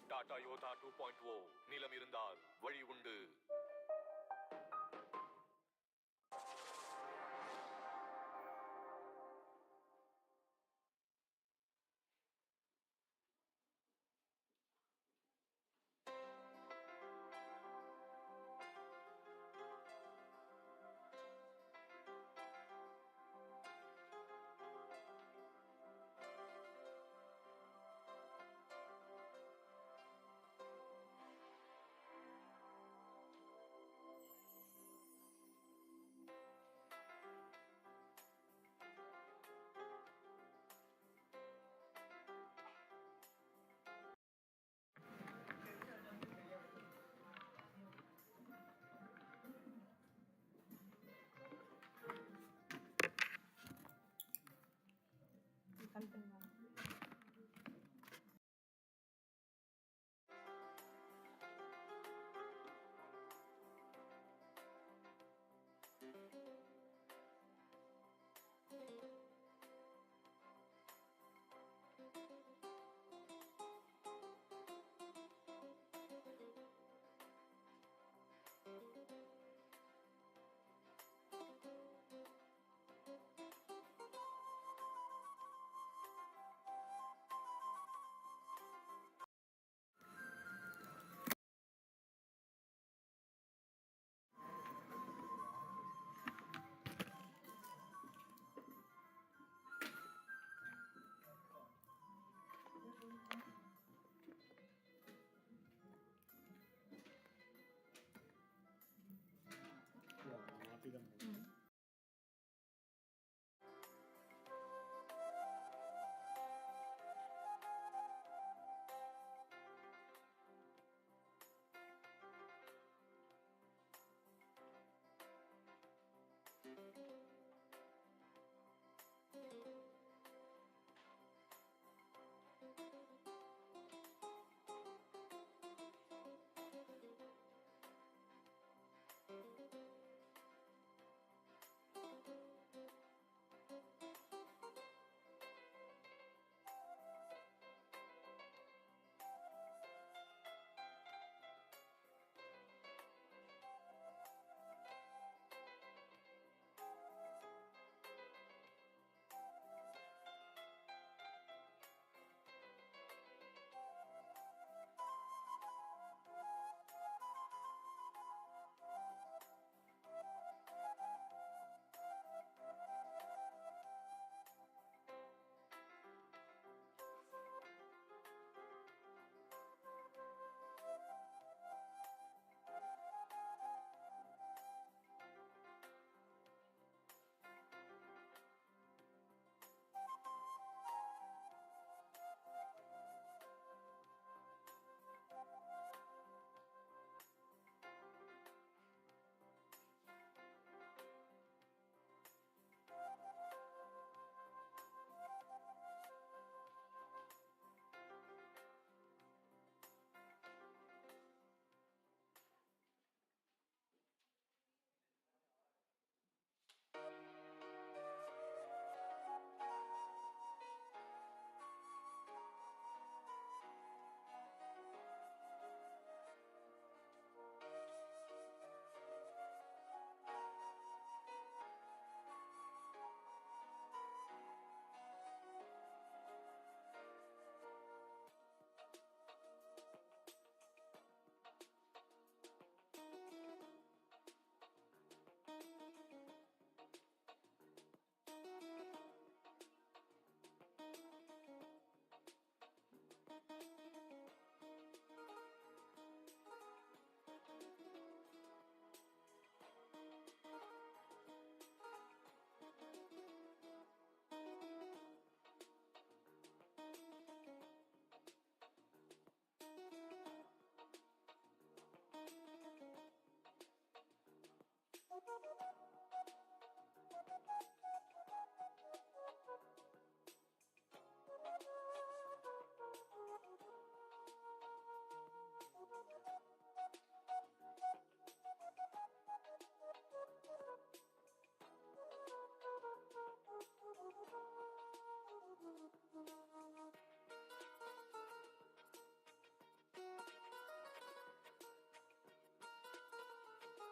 டாடா யோதா 2.0 நிலம் இருந்தால் வழி உண்டு.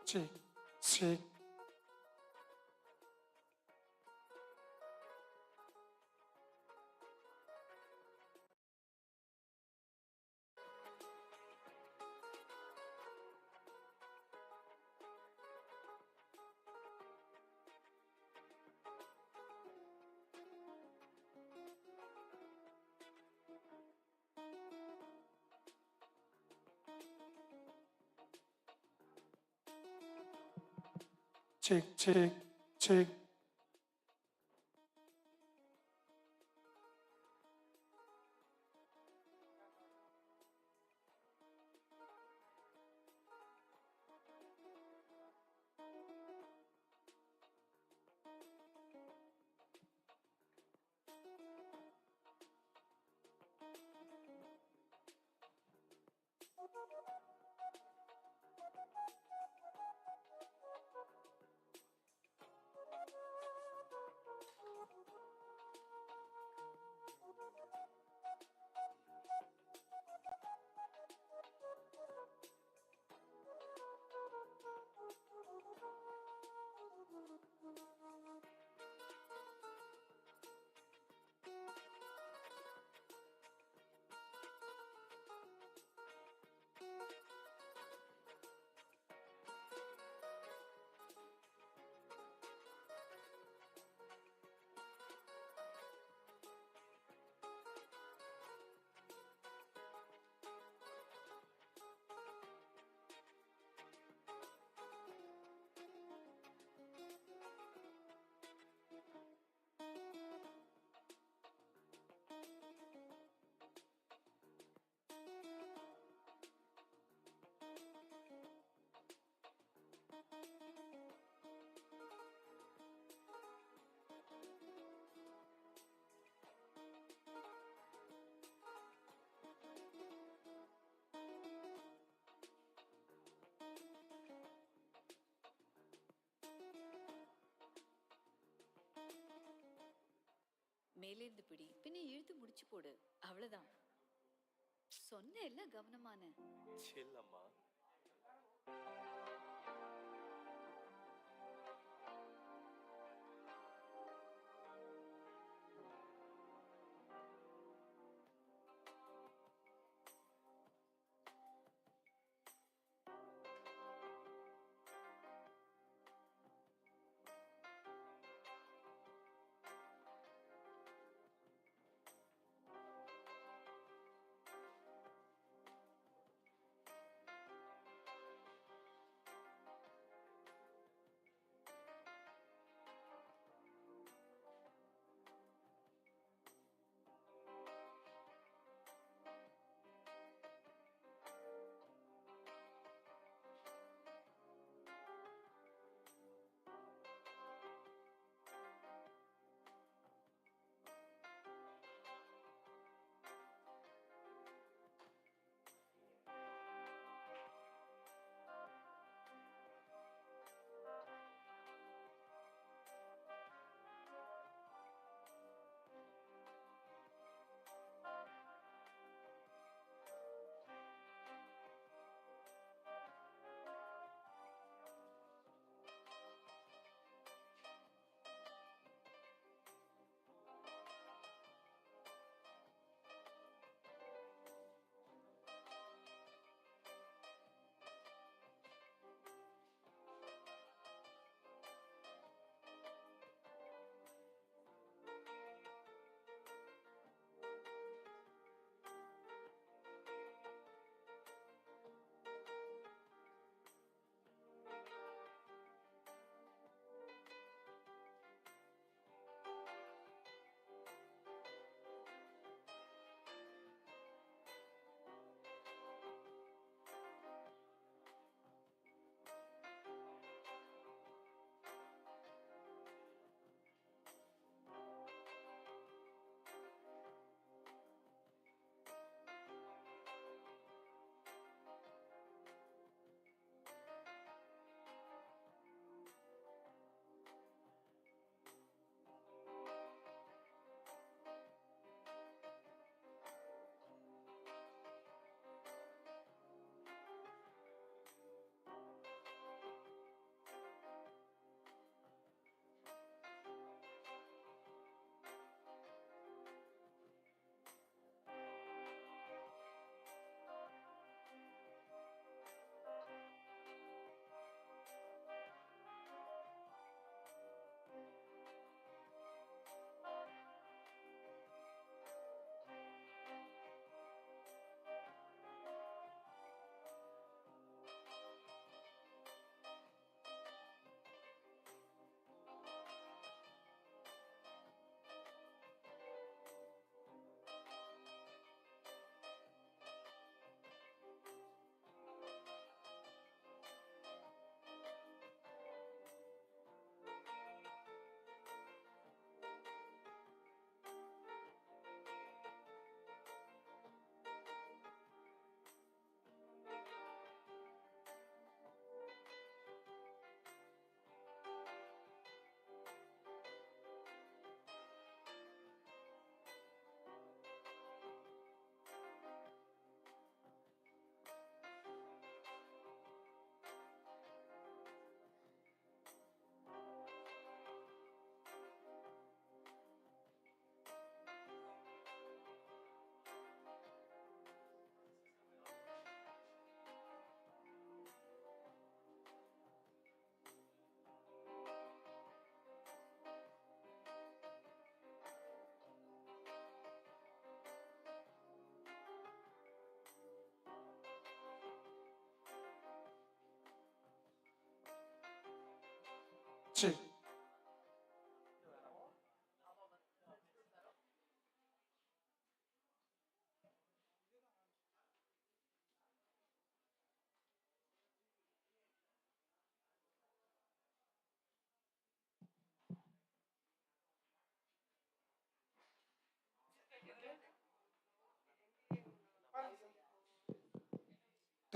check, check. Check, check, check. மேலேந்து பிடி, பின்ன இழுத்து முடிச்சு போடு. அவ்வளவுதான். சொன்ன எல்லாம் கவனமான. செல்லம்மா.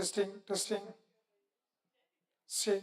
Testing, testing. Check.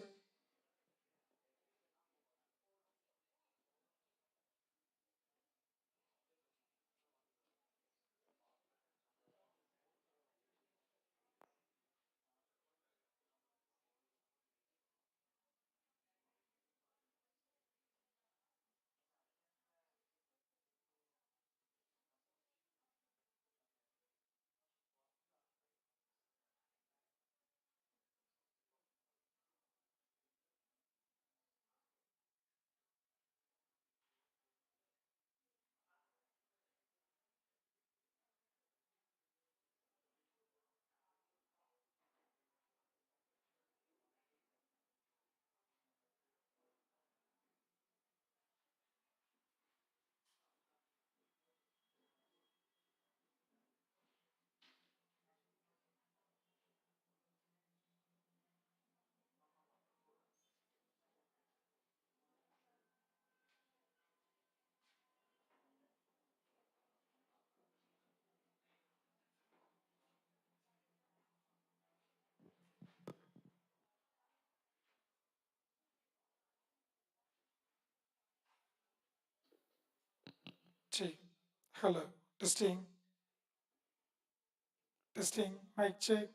Check. Hello. Testing. Testing. Mic check.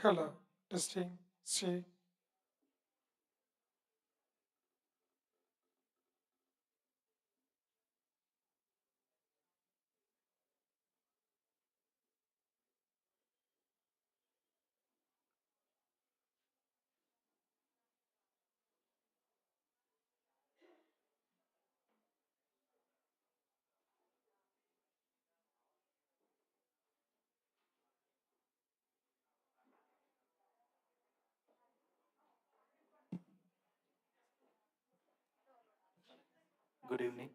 Hello. Testing. Check. Good evening.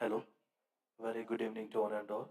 Hello. Very good evening to one and all.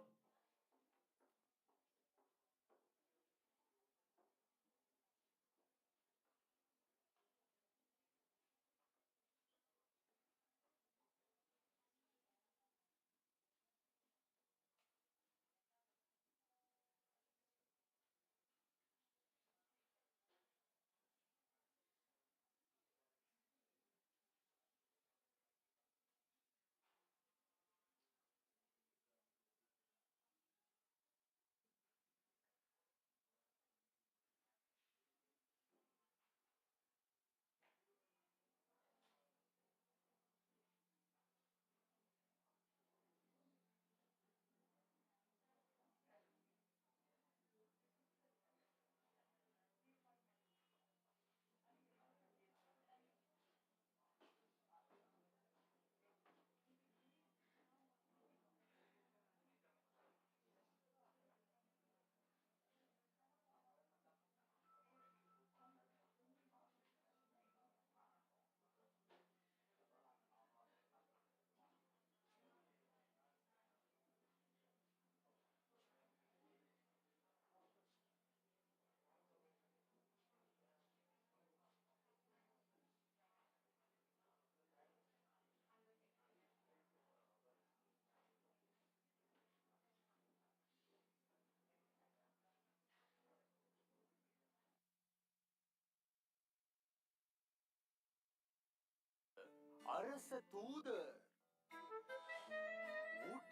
அரச தூதர் ஊட்ட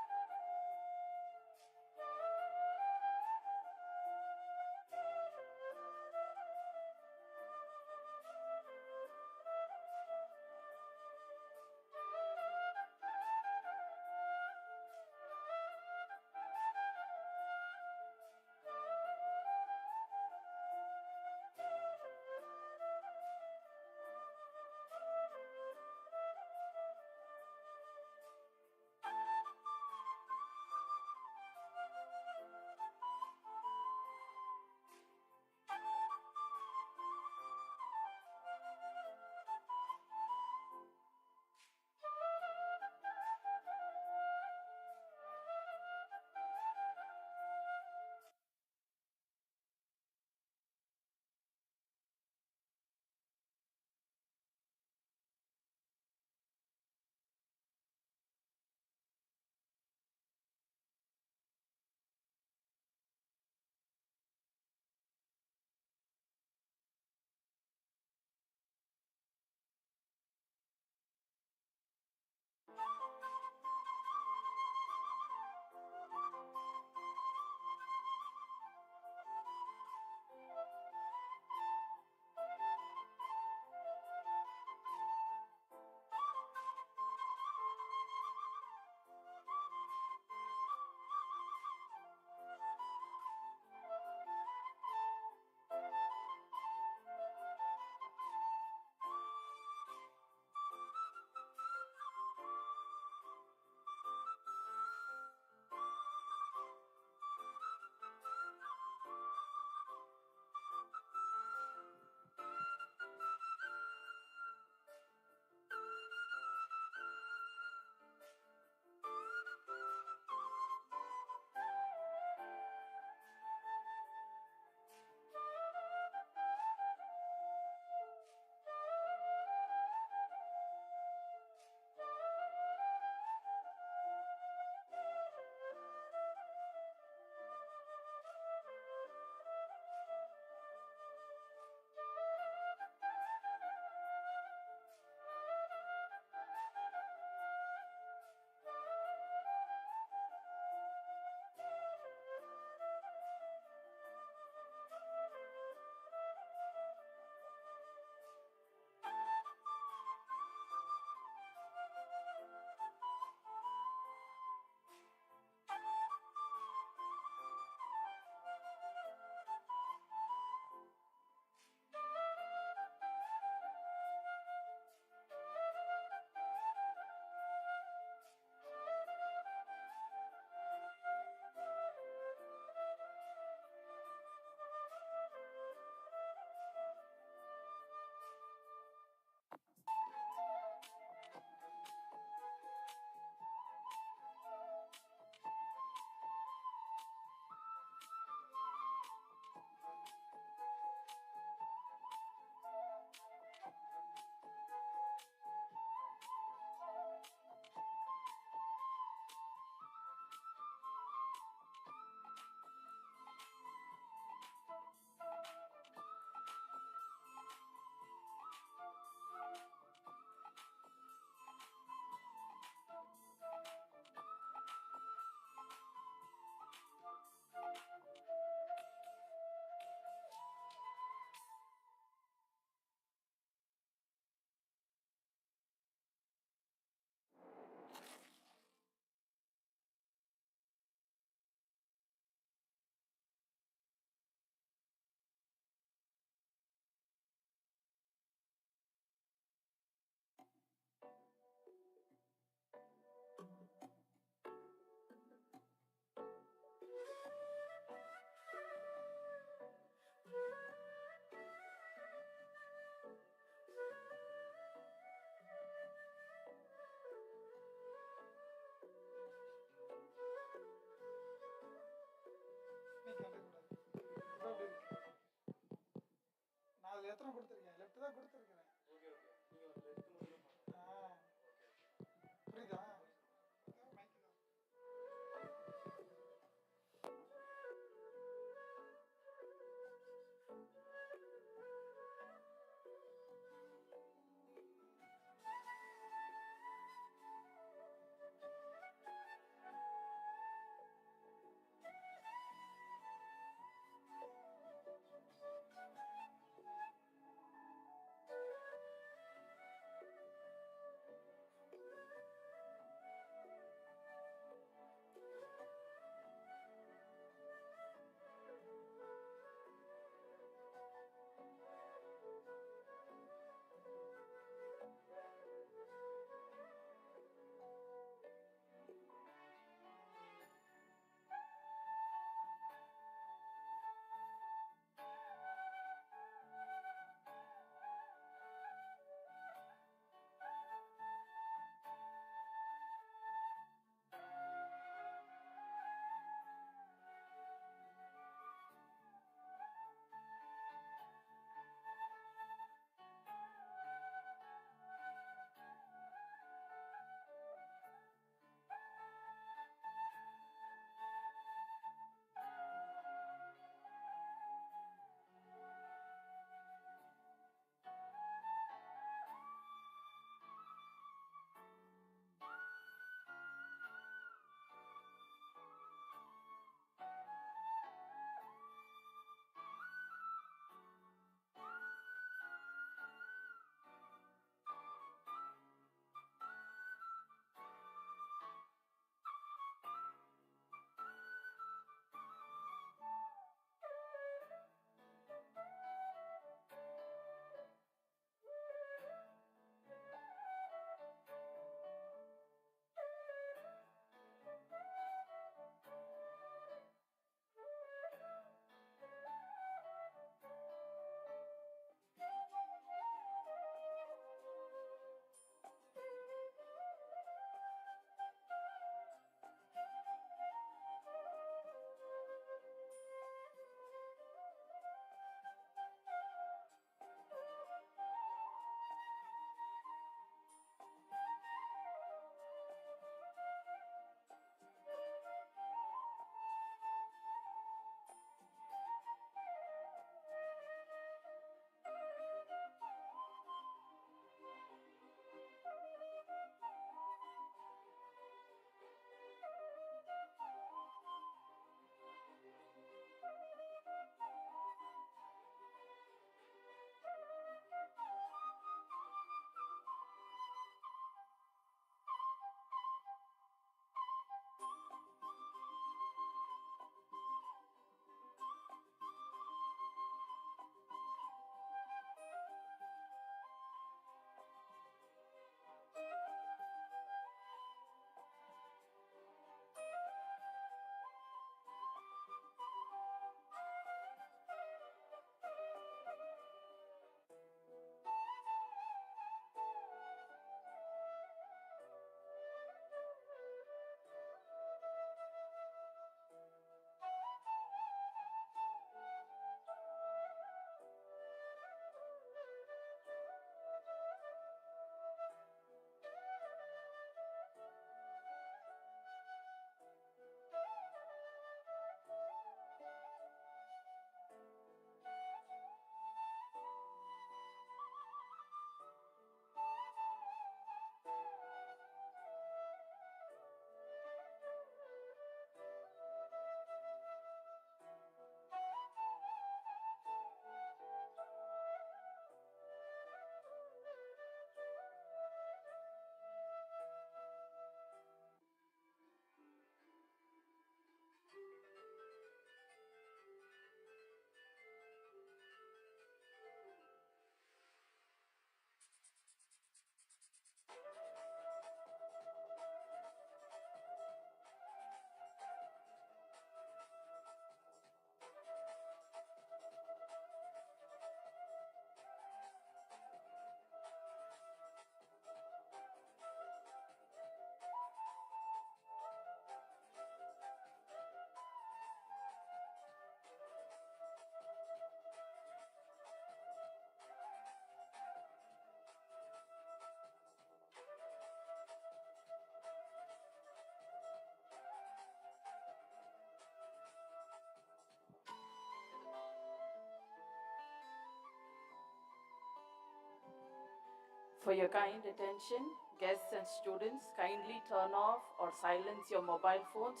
For your kind attention, guests and students, kindly turn off or silence your mobile phones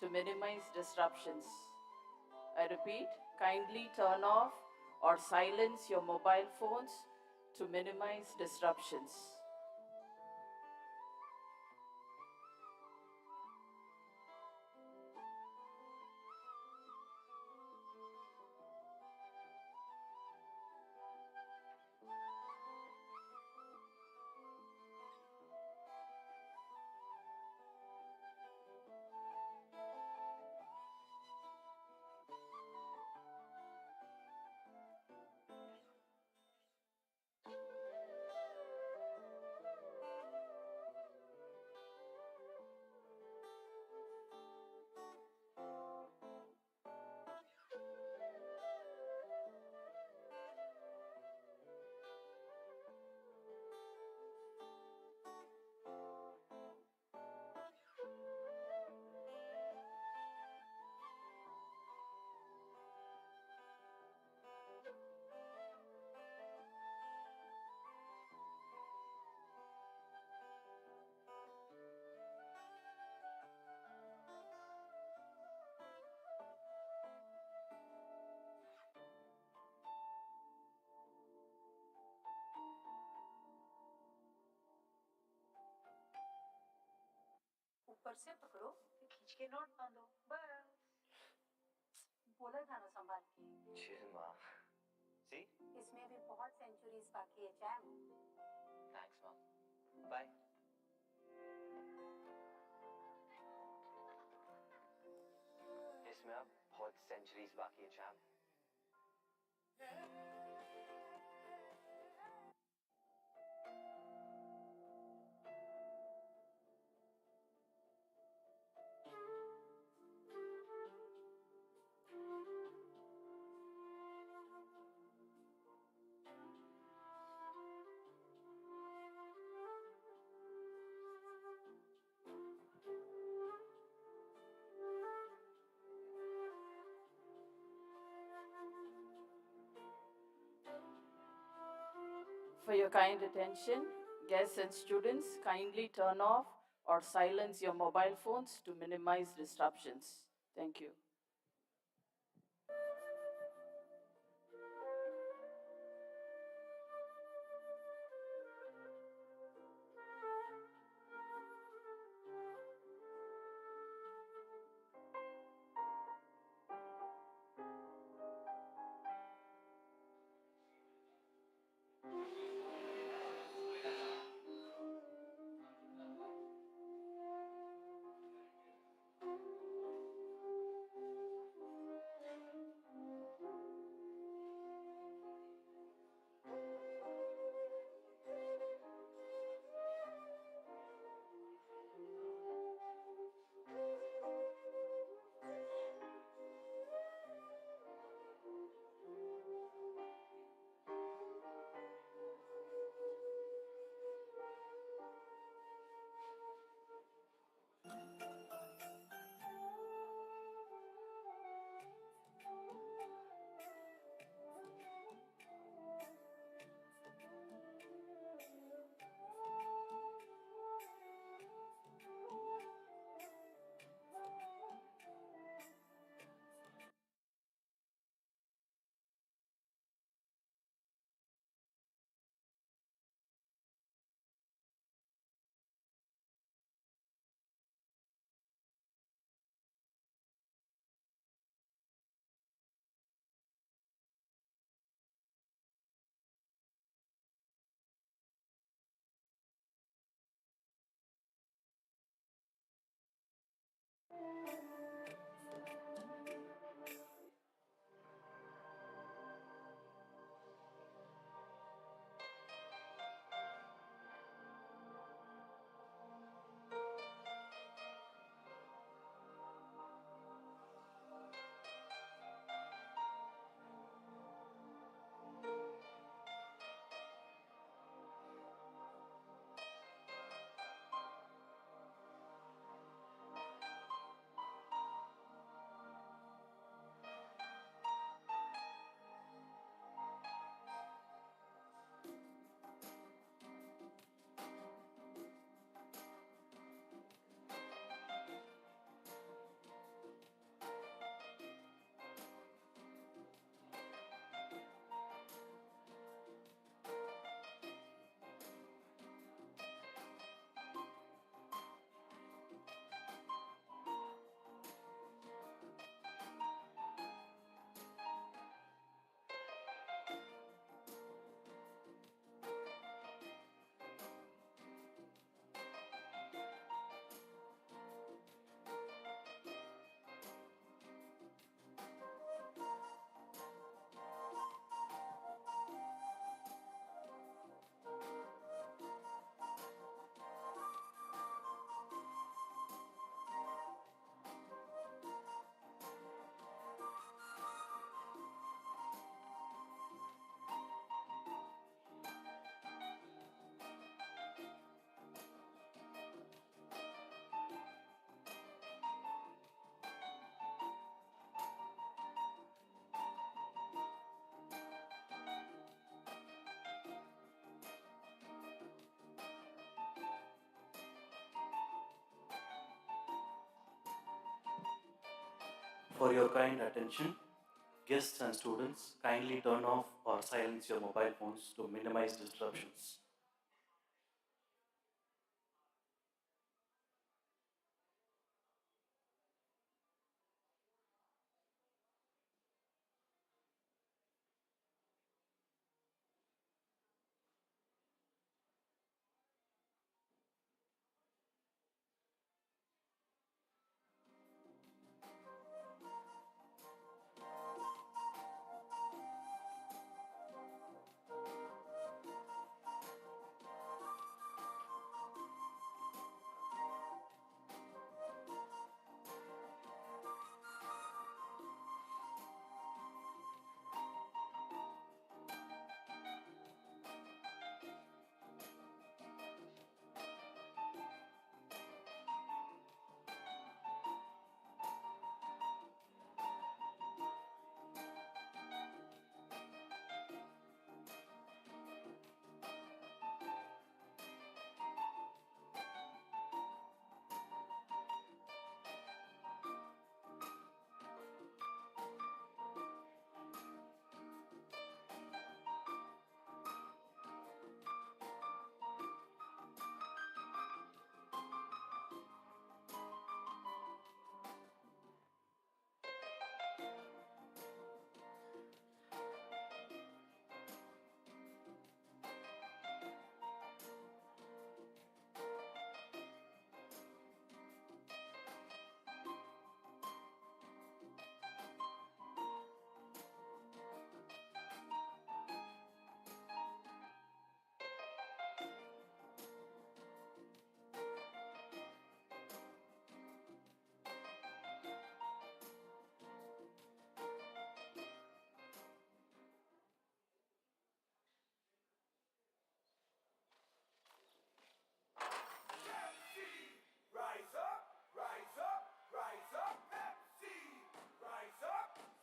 to minimize disruptions. I repeat, kindly turn off or silence your mobile phones to minimize disruptions. ऊपर से पकड़ो फिर खींच के note बांधो बस बोला था ना संभाल के चिल माँ सी इसमें भी बहुत सेंचुरीज बाकी है जैम थैंक्स माँ बाय इसमें अब बहुत सेंचुरीज बाकी है jam For your kind attention, guests and students, kindly turn off or silence your mobile phones to minimize disruptions. Thank you. For your kind attention, guests and students, kindly turn off or silence your mobile phones to minimize disruptions.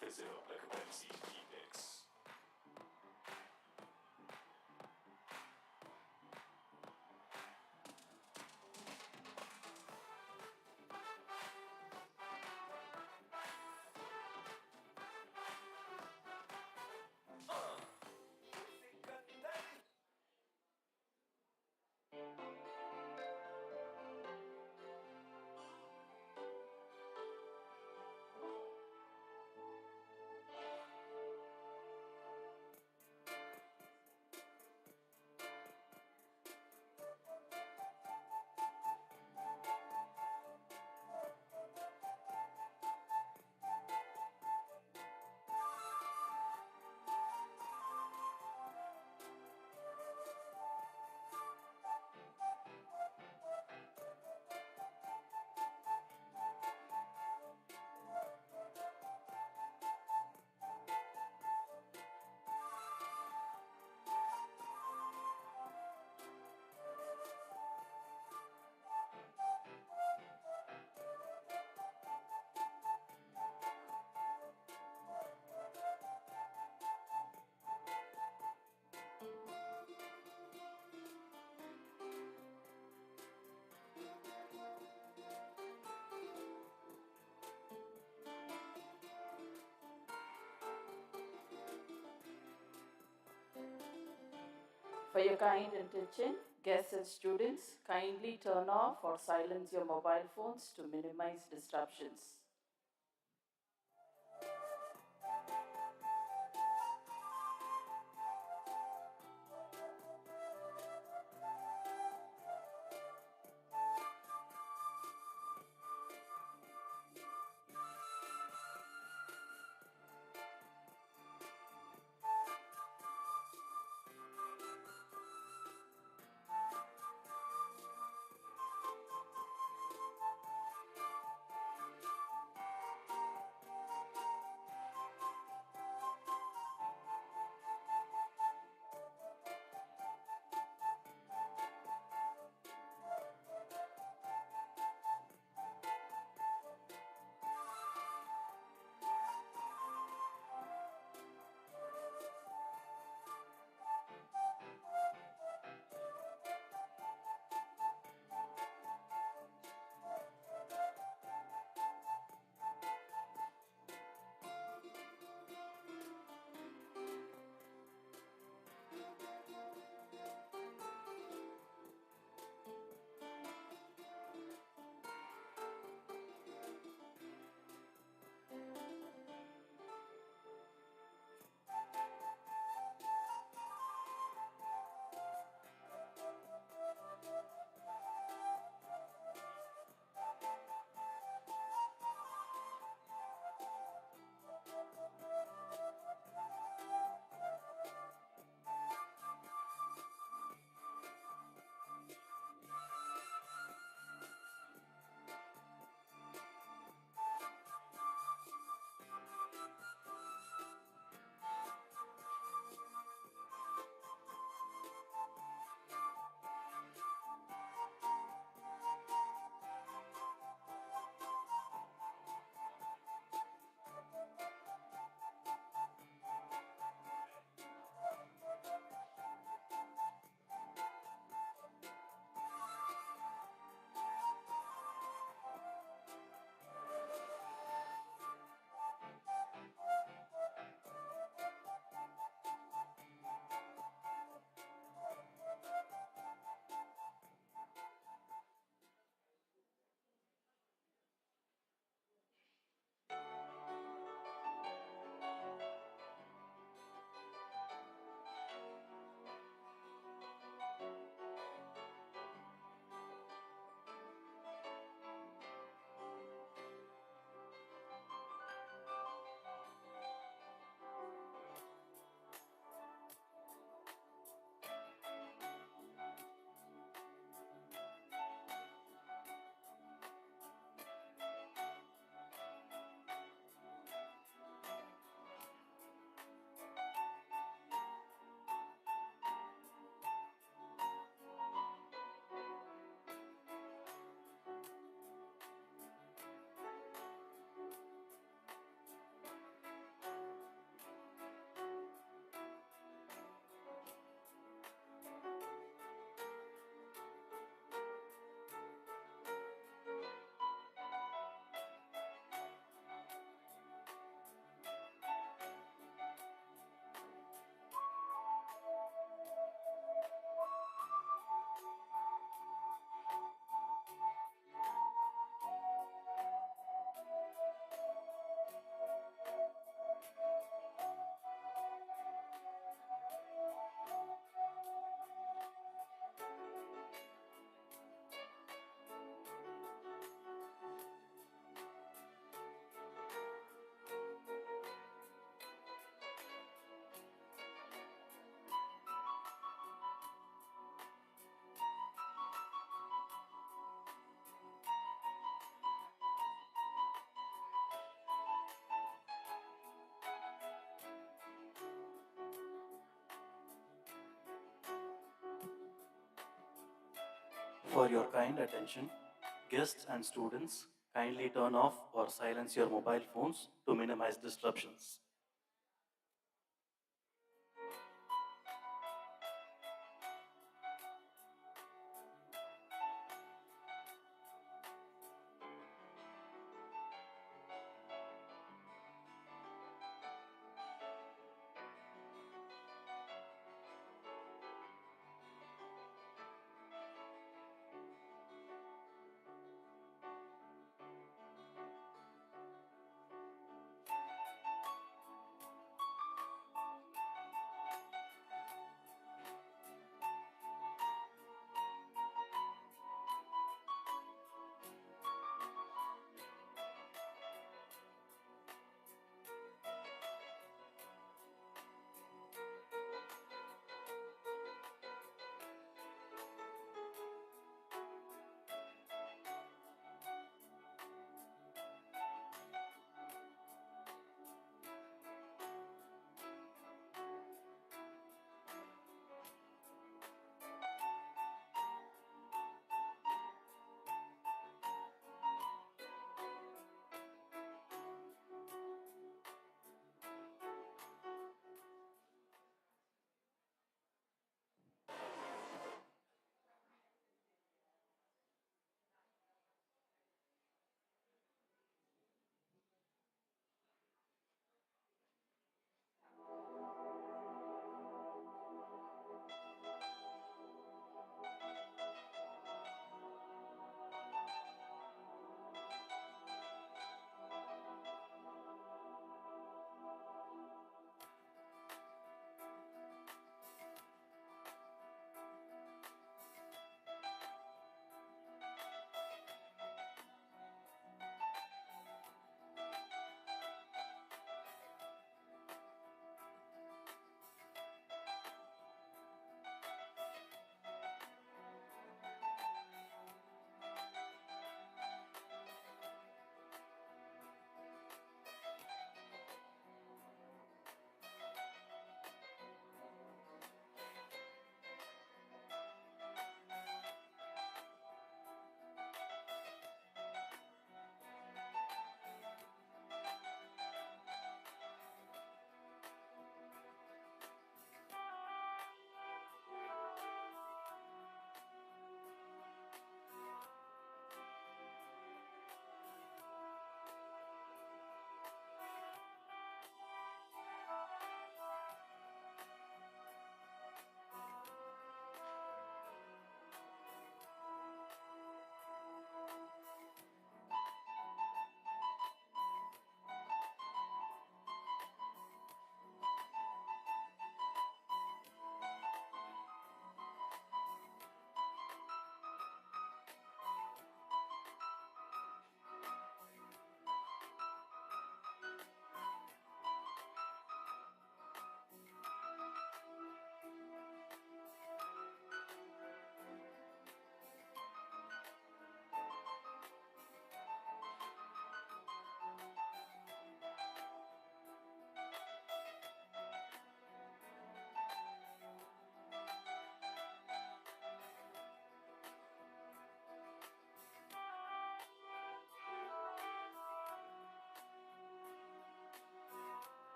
Fizz it up like a Pepsi remix. For your kind attention, guests and students, kindly turn off or silence your mobile phones to minimize disruptions. For your kind attention, guests and students, kindly turn off or silence your mobile phones to minimize disruptions.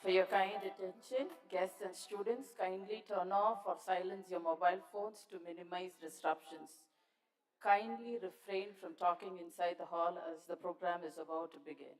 For your kind attention, guests and students, kindly turn off or silence your mobile phones to minimize disruptions. Kindly refrain from talking inside the hall as the program is about to begin.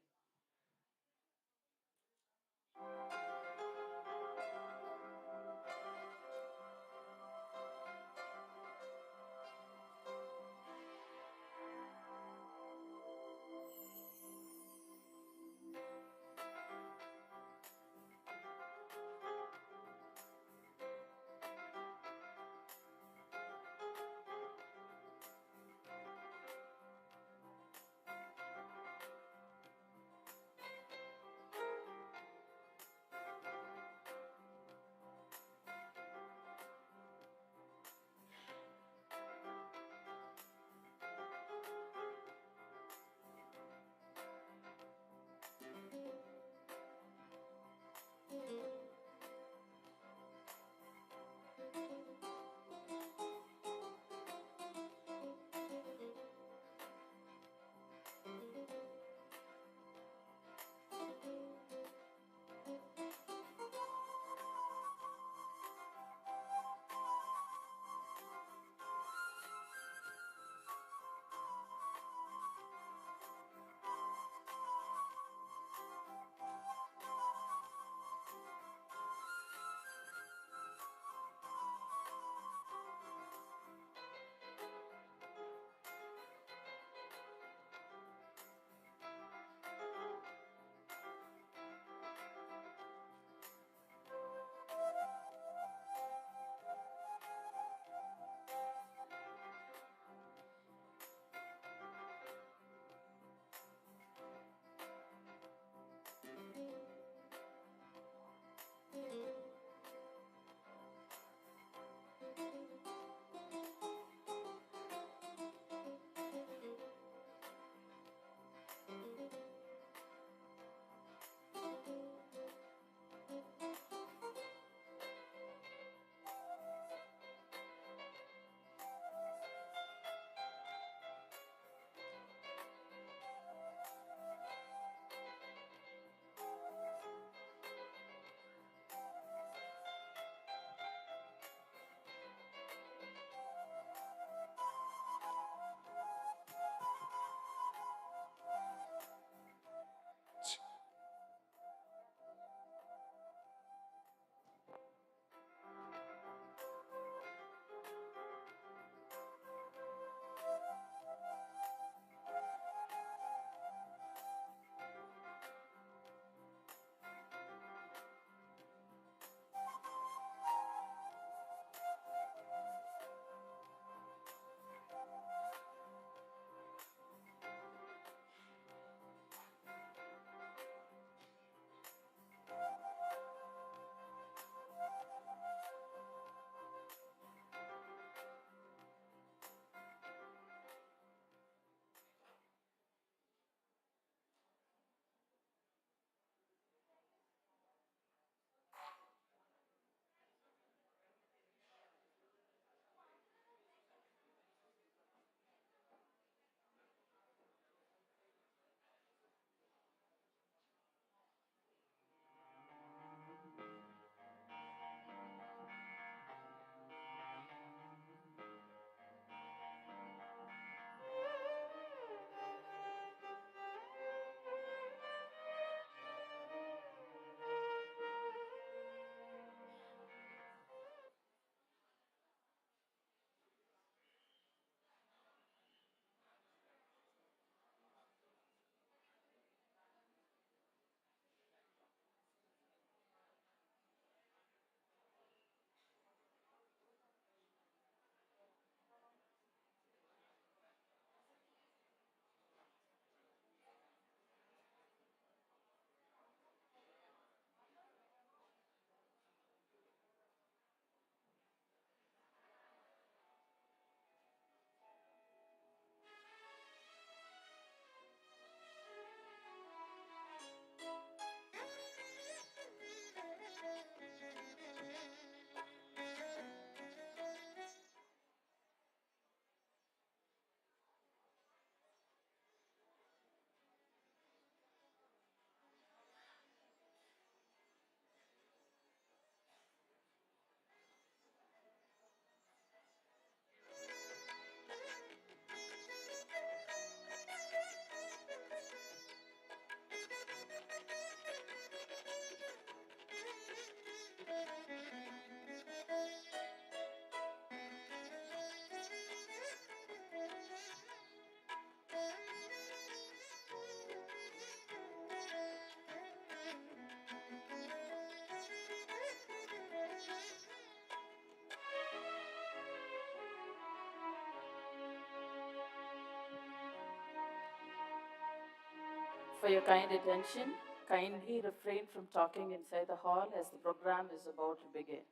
For your kind attention, kindly refrain from talking inside the hall as the program is about to begin.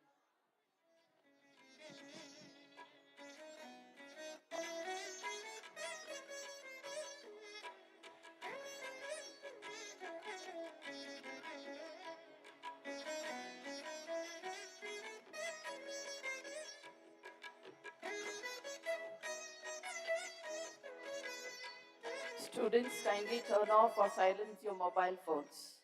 Students, kindly turn off or silence your mobile phones.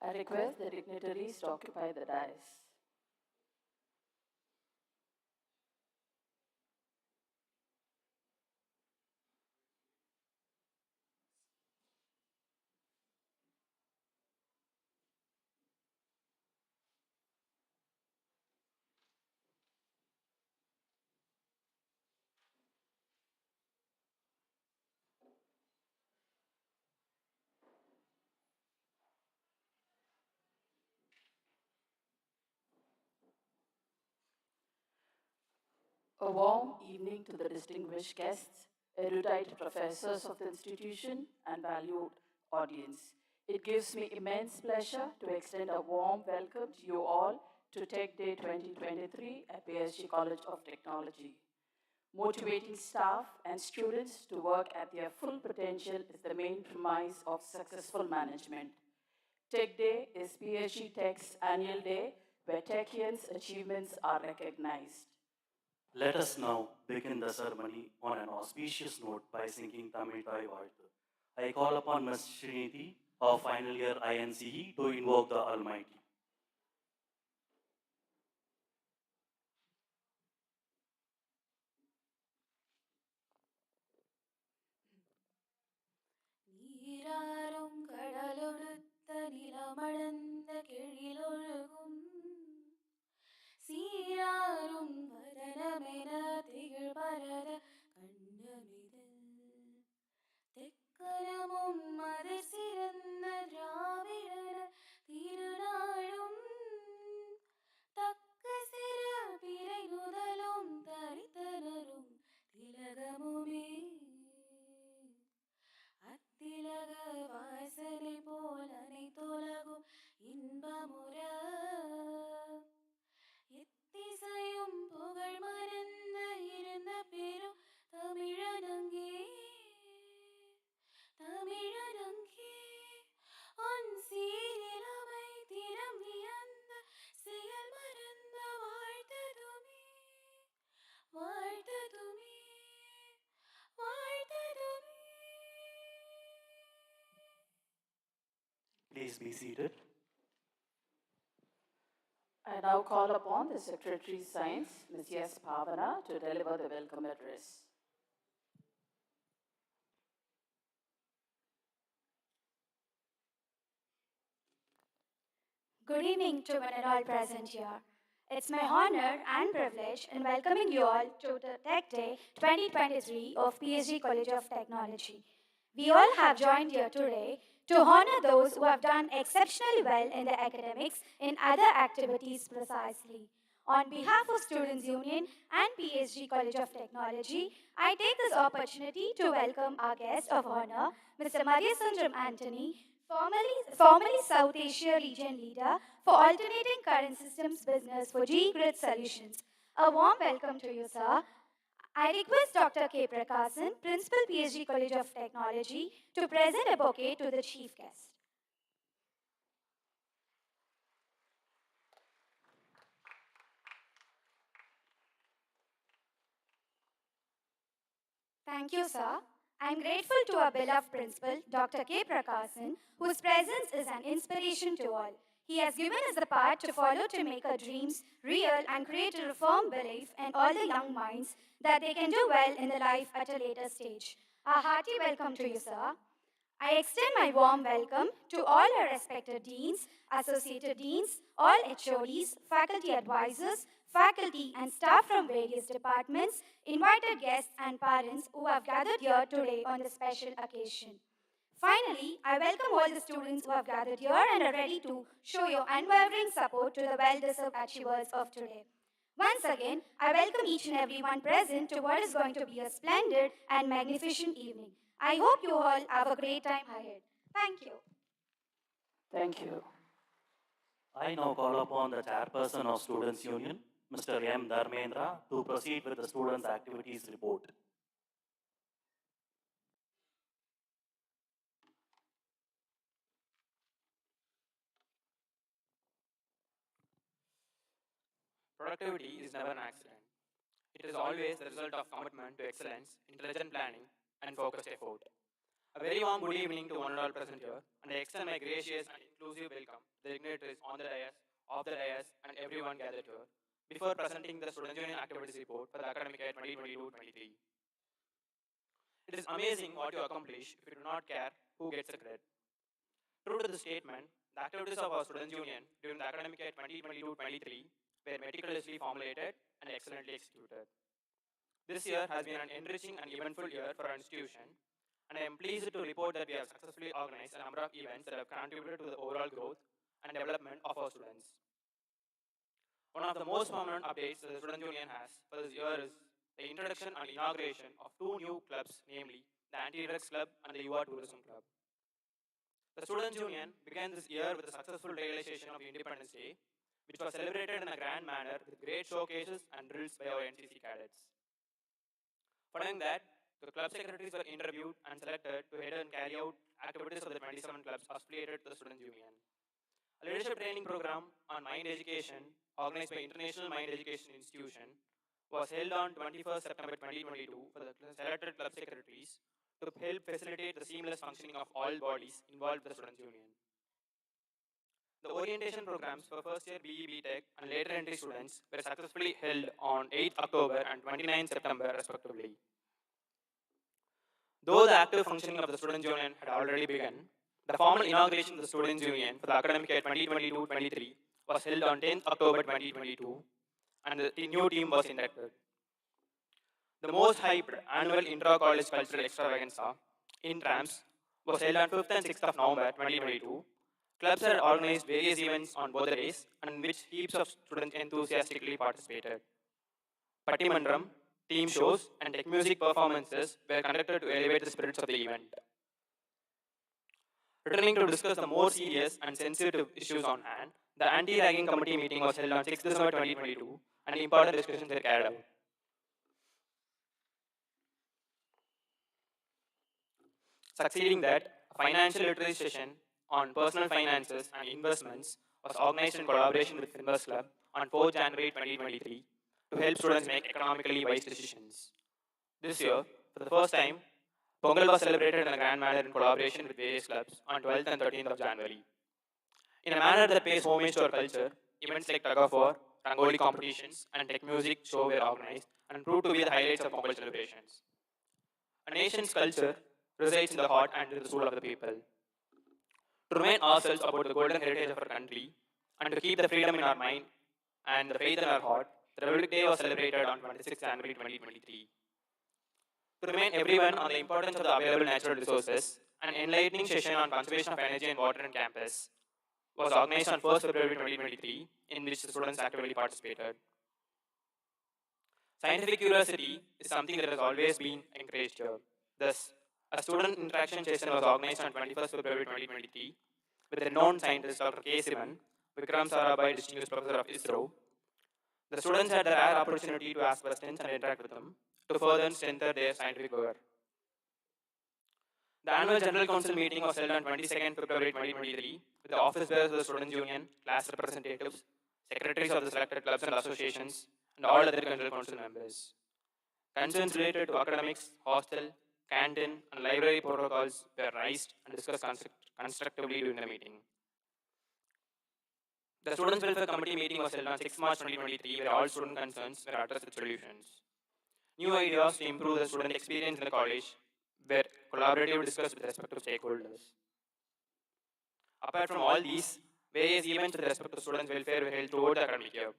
I request the dignitaries to occupy the dais. A warm evening to the distinguished guests, erudite professors of the institution, and valued audience. It gives me immense pleasure to extend a warm welcome to you all to Tech Day 2023 at PSG College of Technology. Motivating staff and students to work at their full potential is the main premise of successful management. Tech Day is PSG Tech's annual day where Techians' achievements are recognized. Let us now begin the ceremony on an auspicious note by singing Tamil Thai Vazhtu. I call upon Ms. Srinidhi of final year INCE to invoke the Almighty. நீராறும் கடலொடுத்த நிலமளந்த கெழிலொழுகும் சீராரும் வதனமென திகழ் பரத கண்டமிதல் தெக்கலமும் மது சிறந்த திராவிடன திருநாள் please be seated. I now call upon the Secretary Science, Ms. S. Bhavana, to deliver the welcome address. Good evening to one and all present here. It's my honor and privilege in welcoming you all to the Tech Day 2023 of PSG College of Technology. We all have joined here today to honor those who have done exceptionally well in their academics in other activities precisely. On behalf of Students' Union and PSG College of Technology, I take this opportunity to welcome our guest of honor, Mr. Madhyasundram Anthony, formerly South Asia Region Leader for Alternating Current Systems Business for G-Grid Solutions. A warm welcome to you, sir. I request Dr. K. Prakasan, Principal PSG College of Technology, to present a bouquet to the chief guest. Thank you, sir. I'm grateful to our beloved principal, Dr. K. Prakasan, whose presence is an inspiration to all. He has given us the path to follow to make our dreams real and create a firm belief in all the young minds that they can do well in the life at a later stage. A hearty welcome to you, sir. I extend my warm welcome to all our respected deans, associated deans, all HODs, faculty advisors, faculty and staff from various departments, invited guests and parents who have gathered here today on this special occasion. Finally, I welcome all the students who have gathered here and are ready to show your unwavering support to the well-deserved achievers of today. Once again, I welcome each and everyone present to what is going to be a splendid and magnificent evening. I hope you all have a great time ahead. Thank you. Thank you. I now call upon the chairperson of Students' Union, Mr. M. Dharmendra, to proceed with the students' activities report. Productivity is never an accident. It is always the result of commitment to excellence, intelligent planning, and focused effort. A very warm good evening to one and all present here, and I extend my gracious and inclusive welcome to the dignitaries on the dais, off the dais, and everyone gathered here, before presenting the Student Union Activities Report for the academic year 2022-23. It is amazing what you accomplish if you do not care who gets the credit. True to the statement, the activities of our Students Union during the academic year 2022-23 were meticulously formulated and excellently executed. This year has been an enriching and eventful year for our institution, and I am pleased to report that we have successfully organized a number of events that have contributed to the overall growth and development of our students. One of the most prominent updates that the Student Union has for this year is the introduction and inauguration of two new clubs, namely the Anti-Drugs Club and the Yuva Tourism Club. The Students Union began this year with the successful realization of Independence Day, which was celebrated in a grand manner with great showcases and drills by our NCC cadets. Following that, the club secretaries were interviewed and selected to head and carry out activities of the 27 clubs affiliated to the Students Union. A leadership training program on mind education, organized by International Mind Education Institution, was held on 21st September 2022 for the selected club secretaries to help facilitate the seamless functioning of all bodies involved with the Students Union. The orientation programs for first year BE Tech and later entry students were successfully held on 8th October and 29th September respectively. Though the active functioning of the Students Union had already begun, the formal inauguration of the Students Union for the academic year 2022-23 was held on 10th October 2022, and the new team was inducted. The most hyped annual intra-college cultural extravaganza, INTRAMS, was held on 5th and 6th of November 2022. Clubs had organized various events on both the days, and in which heaps of students enthusiastically participated. Pattimandram, team shows, and tech music performances were conducted to elevate the spirits of the event. Returning to discuss the more serious and sensitive issues on hand, the anti-ragging committee meeting was held on 6th December 2022, and important discussions were carried out. Succeeding that, a financial literacy session on personal finances and investments was organized in collaboration with Finvest Club on 4th January 2023 to help students make economically wise decisions. This year, for the first time, Pongal was celebrated in a grand manner in collaboration with various clubs on 12th and 13th of January. In a manner that pays homage to our culture, events like tug of war, rangoli competitions, and tech music show were organized and proved to be the highlights of Pongal celebrations. A nation's culture resides in the heart and in the soul of the people. To remind ourselves about the golden heritage of our country and to keep the freedom in our mind and the faith in our heart, the Republic Day was celebrated on 26 January 2023. To remind everyone on the importance of the available natural resources, an enlightening session on conservation of energy and water on campus was organized on 1st February 2023, in which the students actively participated. Scientific curiosity is something that has always been encouraged here. Thus, a student interaction session was organized on 21st February 2023 with renowned scientist Dr. K. Sivan, Vikram Sarabhai, Distinguished Professor of ISRO. The students had the rare opportunity to ask questions and interact with them to further strengthen their scientific work. The annual General Council meeting was held on 22nd February 2023 with the office bearers of the Students' Union, class representatives, secretaries of the selected clubs and associations, and all other General Council members. Concerns related to academics, hostel, canteen, and library protocols were raised and discussed constructively during the meeting. The Students' Welfare Committee meeting was held on 6 March 2023, where all student concerns were addressed with solutions. New ideas to improve the student experience in the college were collaboratively discussed with respective stakeholders. Apart from all these, various events with respect to students' welfare were held throughout the academic year.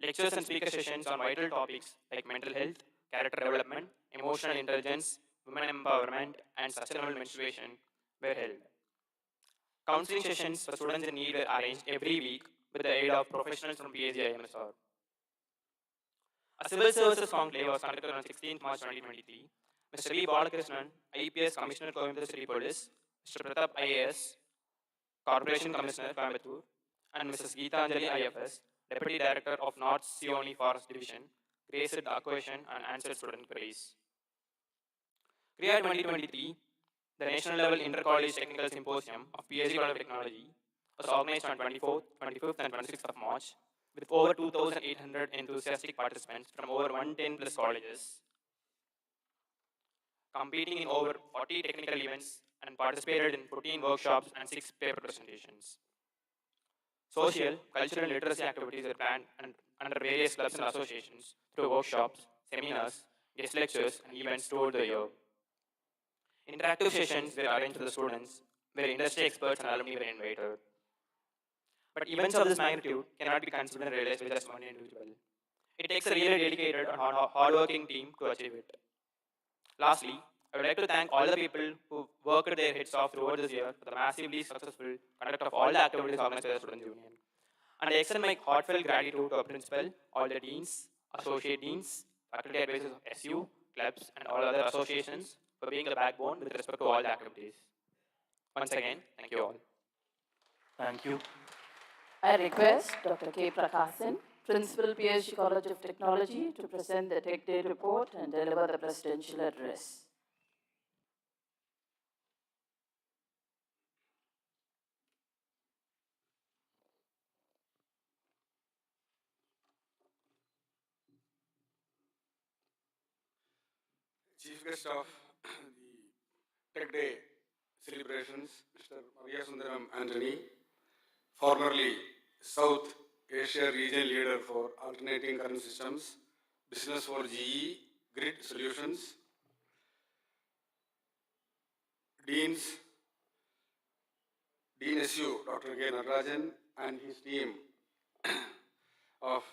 Lectures and speaker sessions on vital topics like mental health, character development, emotional intelligence, women empowerment, and sustainable menstruation were held. Counseling sessions for students in need were arranged every week with the aid of professionals from PhD IMSR. A civil services conclave was conducted on 16th March 2023. Mr. V. Balakrishnan, IPS Commissioner, Coimbatore City Police, Mr. Pratap, IAS, Corporation Commissioner, Coimbatore, and Mrs. Geetanjali, IFS, Deputy Director of North Sioni Forest Division, graced the occasion and answered student queries. CREA 2023, the national level inter-college technical symposium of PhD College of Technology, was organized on 24th, 25th, and 26th of March with over 2,800 enthusiastic participants from over 110 plus colleges, competing in over 40 technical events and participated in 14 workshops and 6 paper presentations. Social, cultural, and literacy activities are planned under various clubs and associations through workshops, seminars, guest lectures, and events throughout the year. Interactive sessions were arranged for the students, where industry experts and alumni were invited. But events of this magnitude cannot be considered and realized by just one individual. It takes a really dedicated and hardworking team to achieve it. Lastly, I would like to thank all the people who worked their heads off throughout this year for the massively successful conduct of all the activities organized by the Students' Union. And I extend my heartfelt gratitude to our principal, all the deans, associate deans, faculty advisors of SU, clubs, and all other associations for being the backbone with respect to all the activities. Once again, thank you all. Thank you. I request Dr. K. Prakasan, Principal, PhD College of Technology, to present the Tech Day report and deliver the presidential address. Chief guest of the Tech Day celebrations, Mr. Maria Sundaram Anthony, formerly South Asia Region Leader for Alternating Current Systems, Business for GE, Grid Solutions, Dean SU, Dr. K. Natarajan, and his team of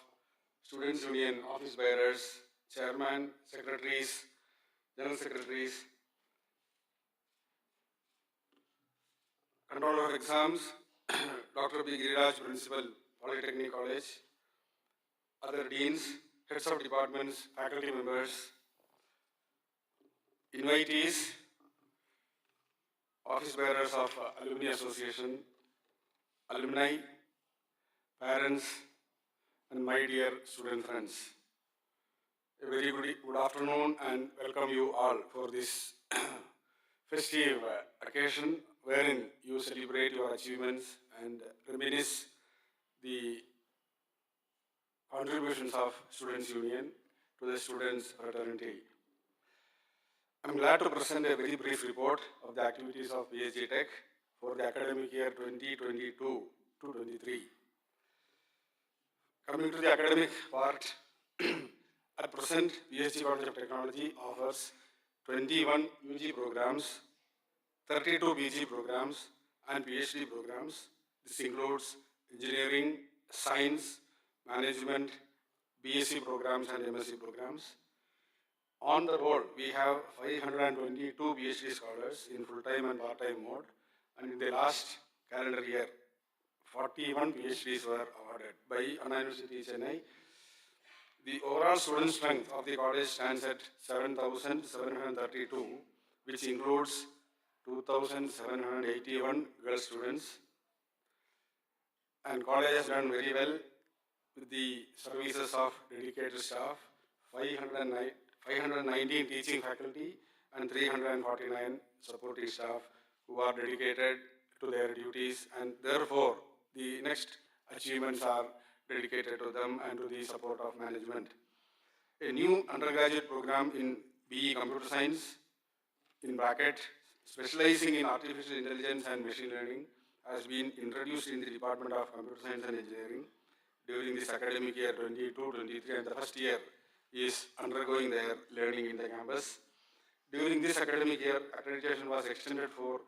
Students' Union office bearers, chairman, secretaries, general secretaries, controller of exams, Dr. B. Giriraj, Principal, Polytechnic College, other deans, heads of departments, faculty members, invitees, office bearers of Alumni Association, alumni, parents, and my dear student friends. A very good afternoon and welcome you all for this festive occasion wherein you celebrate your achievements and reminisce the contributions of Students' Union to the students' fraternity. I am glad to present a very brief report of the activities of PhD Tech for the academic year 2022 to 23. Coming to the academic part, at present, PhD College of Technology offers 21 UG programs, 32 PG programs, and PhD programs. This includes engineering, science, management, BSc programs, and MSc programs. On the roll, we have 522 PhD scholars in full-time and part-time mode, and in the last calendar year, 41 PhDs were awarded by Anna University, Chennai. The overall student strength of the college stands at 7,732, which includes 2,781 girl students. And college has done very well with the services of dedicated staff, 519 teaching faculty, and 349 supporting staff who are dedicated to their duties, and therefore the next achievements are dedicated to them and to the support of management. A new undergraduate program in BE Computer Science, in bracket, specializing in artificial intelligence and machine learning, has been introduced in the Department of Computer Science and Engineering during this academic year 22-23, and the first year is undergoing their learning in the campus. During this academic year, accreditation was extended for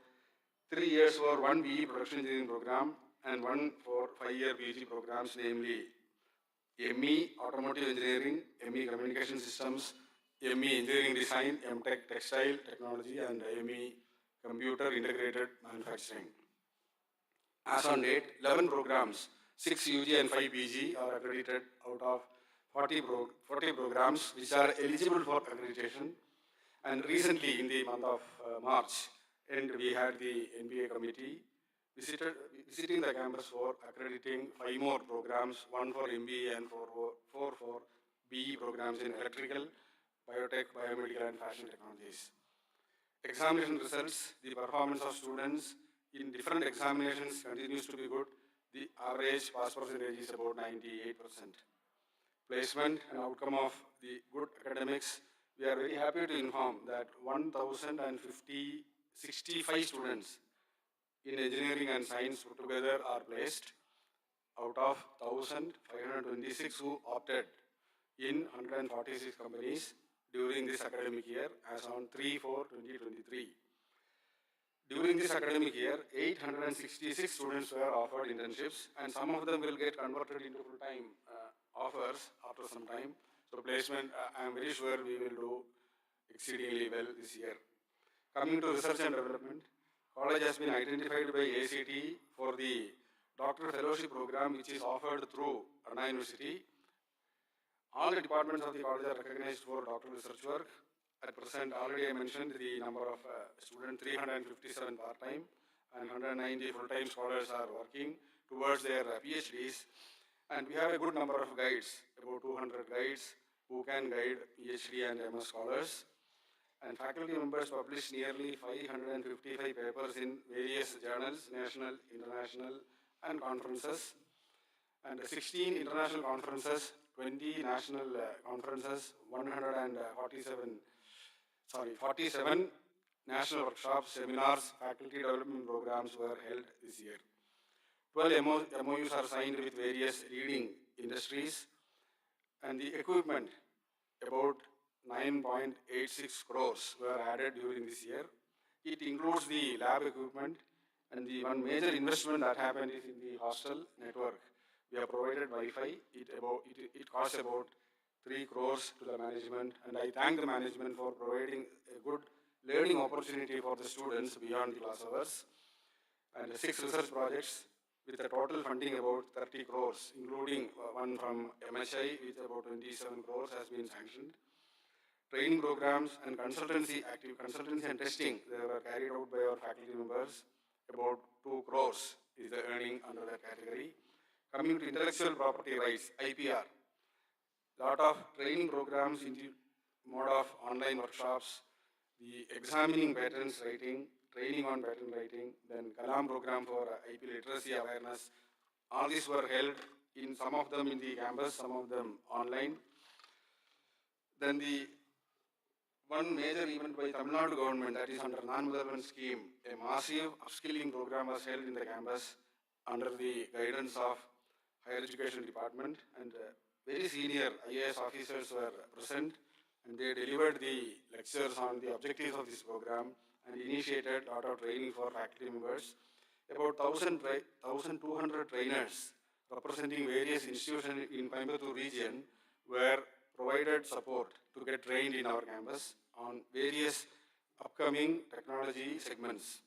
3 years for one BE production engineering program and one for 5-year PG programs, namely ME Automotive Engineering, ME Communication Systems, ME Engineering Design, MTech Textile Technology, and ME Computer Integrated Manufacturing. As on date, 11 programs, 6 UG and 5 PG are accredited out of 40 programs which are eligible for accreditation. And recently, in the month of March, and we had the NBA committee visiting the campus for accrediting 5 more programs, 1 for MBA and 4 for BE programs in electrical, biotech, biomedical, and fashion technologies. Examination results, the performance of students in different examinations continues to be good. The average pass percentage is about 98%. Placement and outcome of the good academics, we are very happy to inform that 1,065 students in engineering and science put together are placed out of 1,526 who opted in 146 companies during this academic year as on 3/4/2023. During this academic year, 866 students were offered internships, and some of them will get converted into full-time offers after some time. So placement, I am very sure we will do exceedingly well this year. Coming to research and development, college has been identified by ACT for the Doctor Fellowship program, which is offered through Anna University. All the departments of the college are recognized for doctoral research work. At present, already I mentioned the number of students, 357 part-time and 190 full-time scholars are working towards their PhDs. And we have a good number of guides, about 200 guides who can guide PhD and MS scholars. And faculty members publish nearly 555 papers in various journals, national, international, and conferences. And 16 international conferences, 20 national conferences, 47 national workshops, seminars, faculty development programs were held this year. 12 MOUs are signed with various leading industries, and the equipment, about 9.86 crores were added during this year. It includes the lab equipment, and the one major investment that happened is in the hostel network. We have provided Wi-Fi. It costs about 3 crores to the management, and I thank the management for providing a good learning opportunity for the students beyond the class hours. And 6 research projects with a total funding about 30 crores, including one from MHI with about 27 crores has been sanctioned. Training programs and consultancy and testing, they were carried out by our faculty members. About 2 crores is the earning under that category. Coming to intellectual property rights, IPR, lot of training programs in the mode of online workshops, the examining patents writing, training on patent writing, then Kalam program for IP literacy awareness. All these were held in some of them in the campus, some of them online. Then the one major event by Tamil Nadu government, that is under non-development scheme, a massive upskilling program was held in the campus under the guidance of Higher Education Department, and very senior IAS officers were present, and they delivered the lectures on the objectives of this program and initiated a lot of training for faculty members. About 1,200 trainers representing various institutions in Coimbatore region were provided support to get trained in our campus on various upcoming technology segments.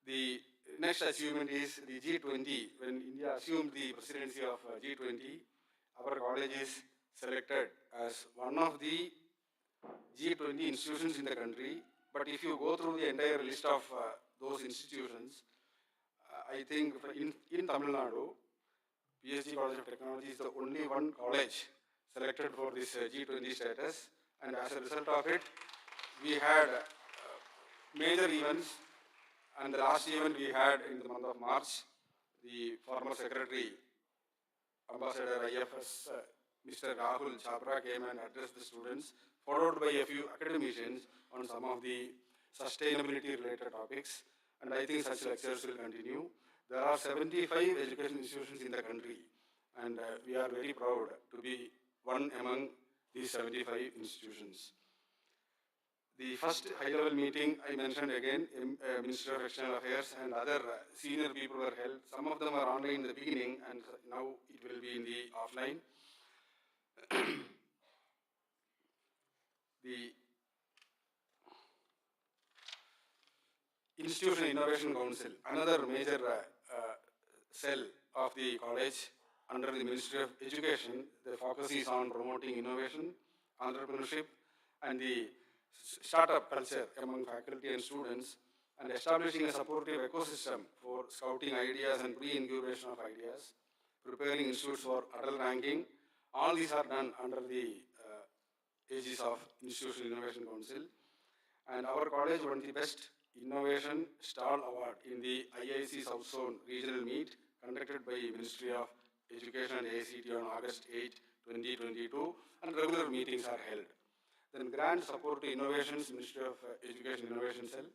The next achievement is the G20. When India assumed the presidency of G20, our college is selected as one of the G20 institutions in the country. But if you go through the entire list of those institutions, I think in Tamil Nadu, PSG College of Technology is the only one college selected for this G20 status. And as a result of it, we had major events. And the last event we had in the month of March, the former secretary, Ambassador IFS, Mr. Rahul Chhabra came and addressed the students, followed by a few academicians on some of the sustainability related topics. And I think such lectures will continue. There are 75 education institutions in the country, and we are very proud to be one among these 75 institutions. The first high-level meeting I mentioned again, Minister of External Affairs and other senior people were held. Some of them are online in the beginning, and now it will be in the offline. The Institution Innovation Council, another major cell of the college under the Ministry of Education. The focus is on promoting innovation, entrepreneurship, and the startup culture among faculty and students, and establishing a supportive ecosystem for scouting ideas and pre-incubation of ideas, preparing institutes for adult ranking. All these are done under the aegis of Institutional Innovation Council. And our college won the Best Innovation Stall Award in the IIC South Zone Regional Meet conducted by Ministry of Education and AICT on August 8, 2022, and regular meetings are held. Then grant support to innovations, Ministry of Education Innovation Cell.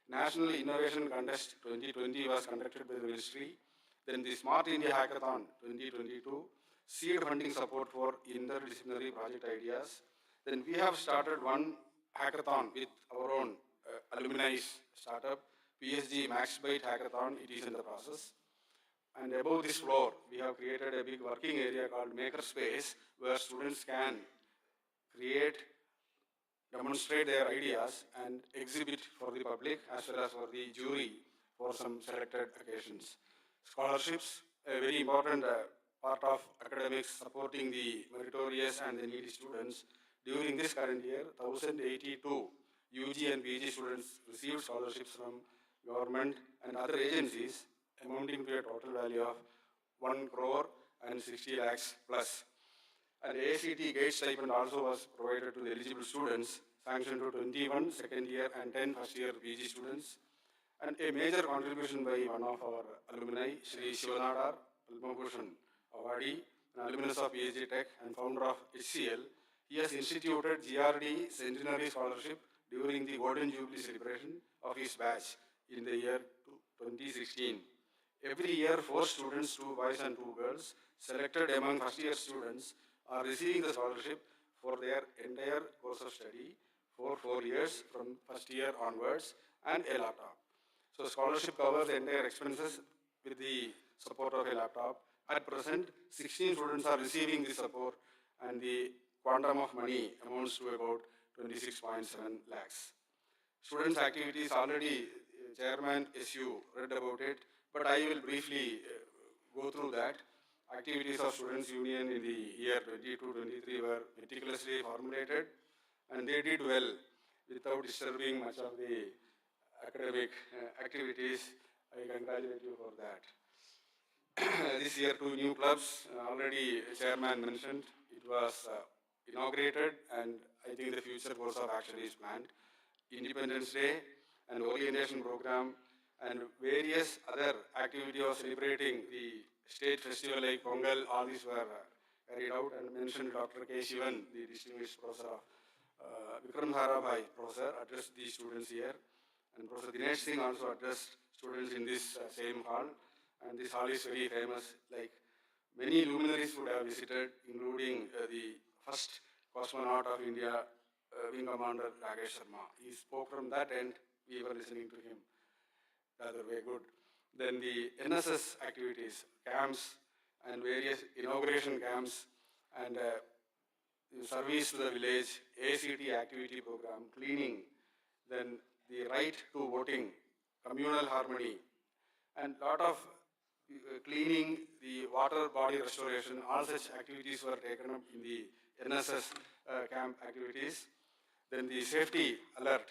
National Innovation Contest 2020 was conducted by the Ministry. Then the Smart India Hackathon 2022, seed funding support for interdisciplinary project ideas. Then we have started one hackathon with our own alumni startup, PSG MaxByte Hackathon. It is in the process. And above this floor, we have created a big working area called Makerspace, where students can create, demonstrate their ideas, and exhibit for the public as well as for the jury for some selected occasions. Scholarships, a very important part of academics, supporting the meritorious and the needy students. During this current year, 1,082 UG and PG students received scholarships from government and other agencies, amounting to a total value of 1 crore and 60 lakhs plus. And AICT GATE stipend also was provided to the eligible students, sanctioned to 21 second year and 10 first year PG students. And a major contribution by one of our alumni, Shri Shivanadar, Padma Bhushan awardee, an alumnus of PhD Tech and founder of HCL. He has instituted GRD Centenary Scholarship during the Golden Jubilee celebration of his batch in the year 2016. Every year, 4 students, 2 boys and 2 girls, selected among first year students, are receiving the scholarship for their entire course of study for 4 years from first year onwards, and a laptop. So scholarship covers the entire expenses with the support of a laptop. At present, 16 students are receiving the support, and the quantum of money amounts to about 26.7 lakhs. Students' activities already, Chairman SU read about it, but I will briefly go through that. Activities of Students' Union in the year 22-23 were meticulously formulated, and they did well without disturbing much of the academic activities. I congratulate you for that. This year, 2 new clubs, already Chairman mentioned, it was inaugurated, and I think the future course of action is planned. Independence Day and orientation program and various other activities of celebrating the state festival like Pongal, all these were carried out, and mentioned Dr. K. Shivan, the distinguished professor of Vikram Sarabhai, professor, addressed the students here, and Professor Dinesh Singh also addressed students in this same hall, and this hall is very famous. Like many luminaries would have visited, including the first cosmonaut of India, Wing Commander Rakesh Sharma. He spoke from that end. We were listening to him. Rather very good. Then the NSS activities, camps, and various inauguration camps, and service to the village, ACT activity program, cleaning, then the right to voting, communal harmony, and lot of cleaning, the water body restoration, all such activities were taken up in the NSS camp activities. Then the safety alert,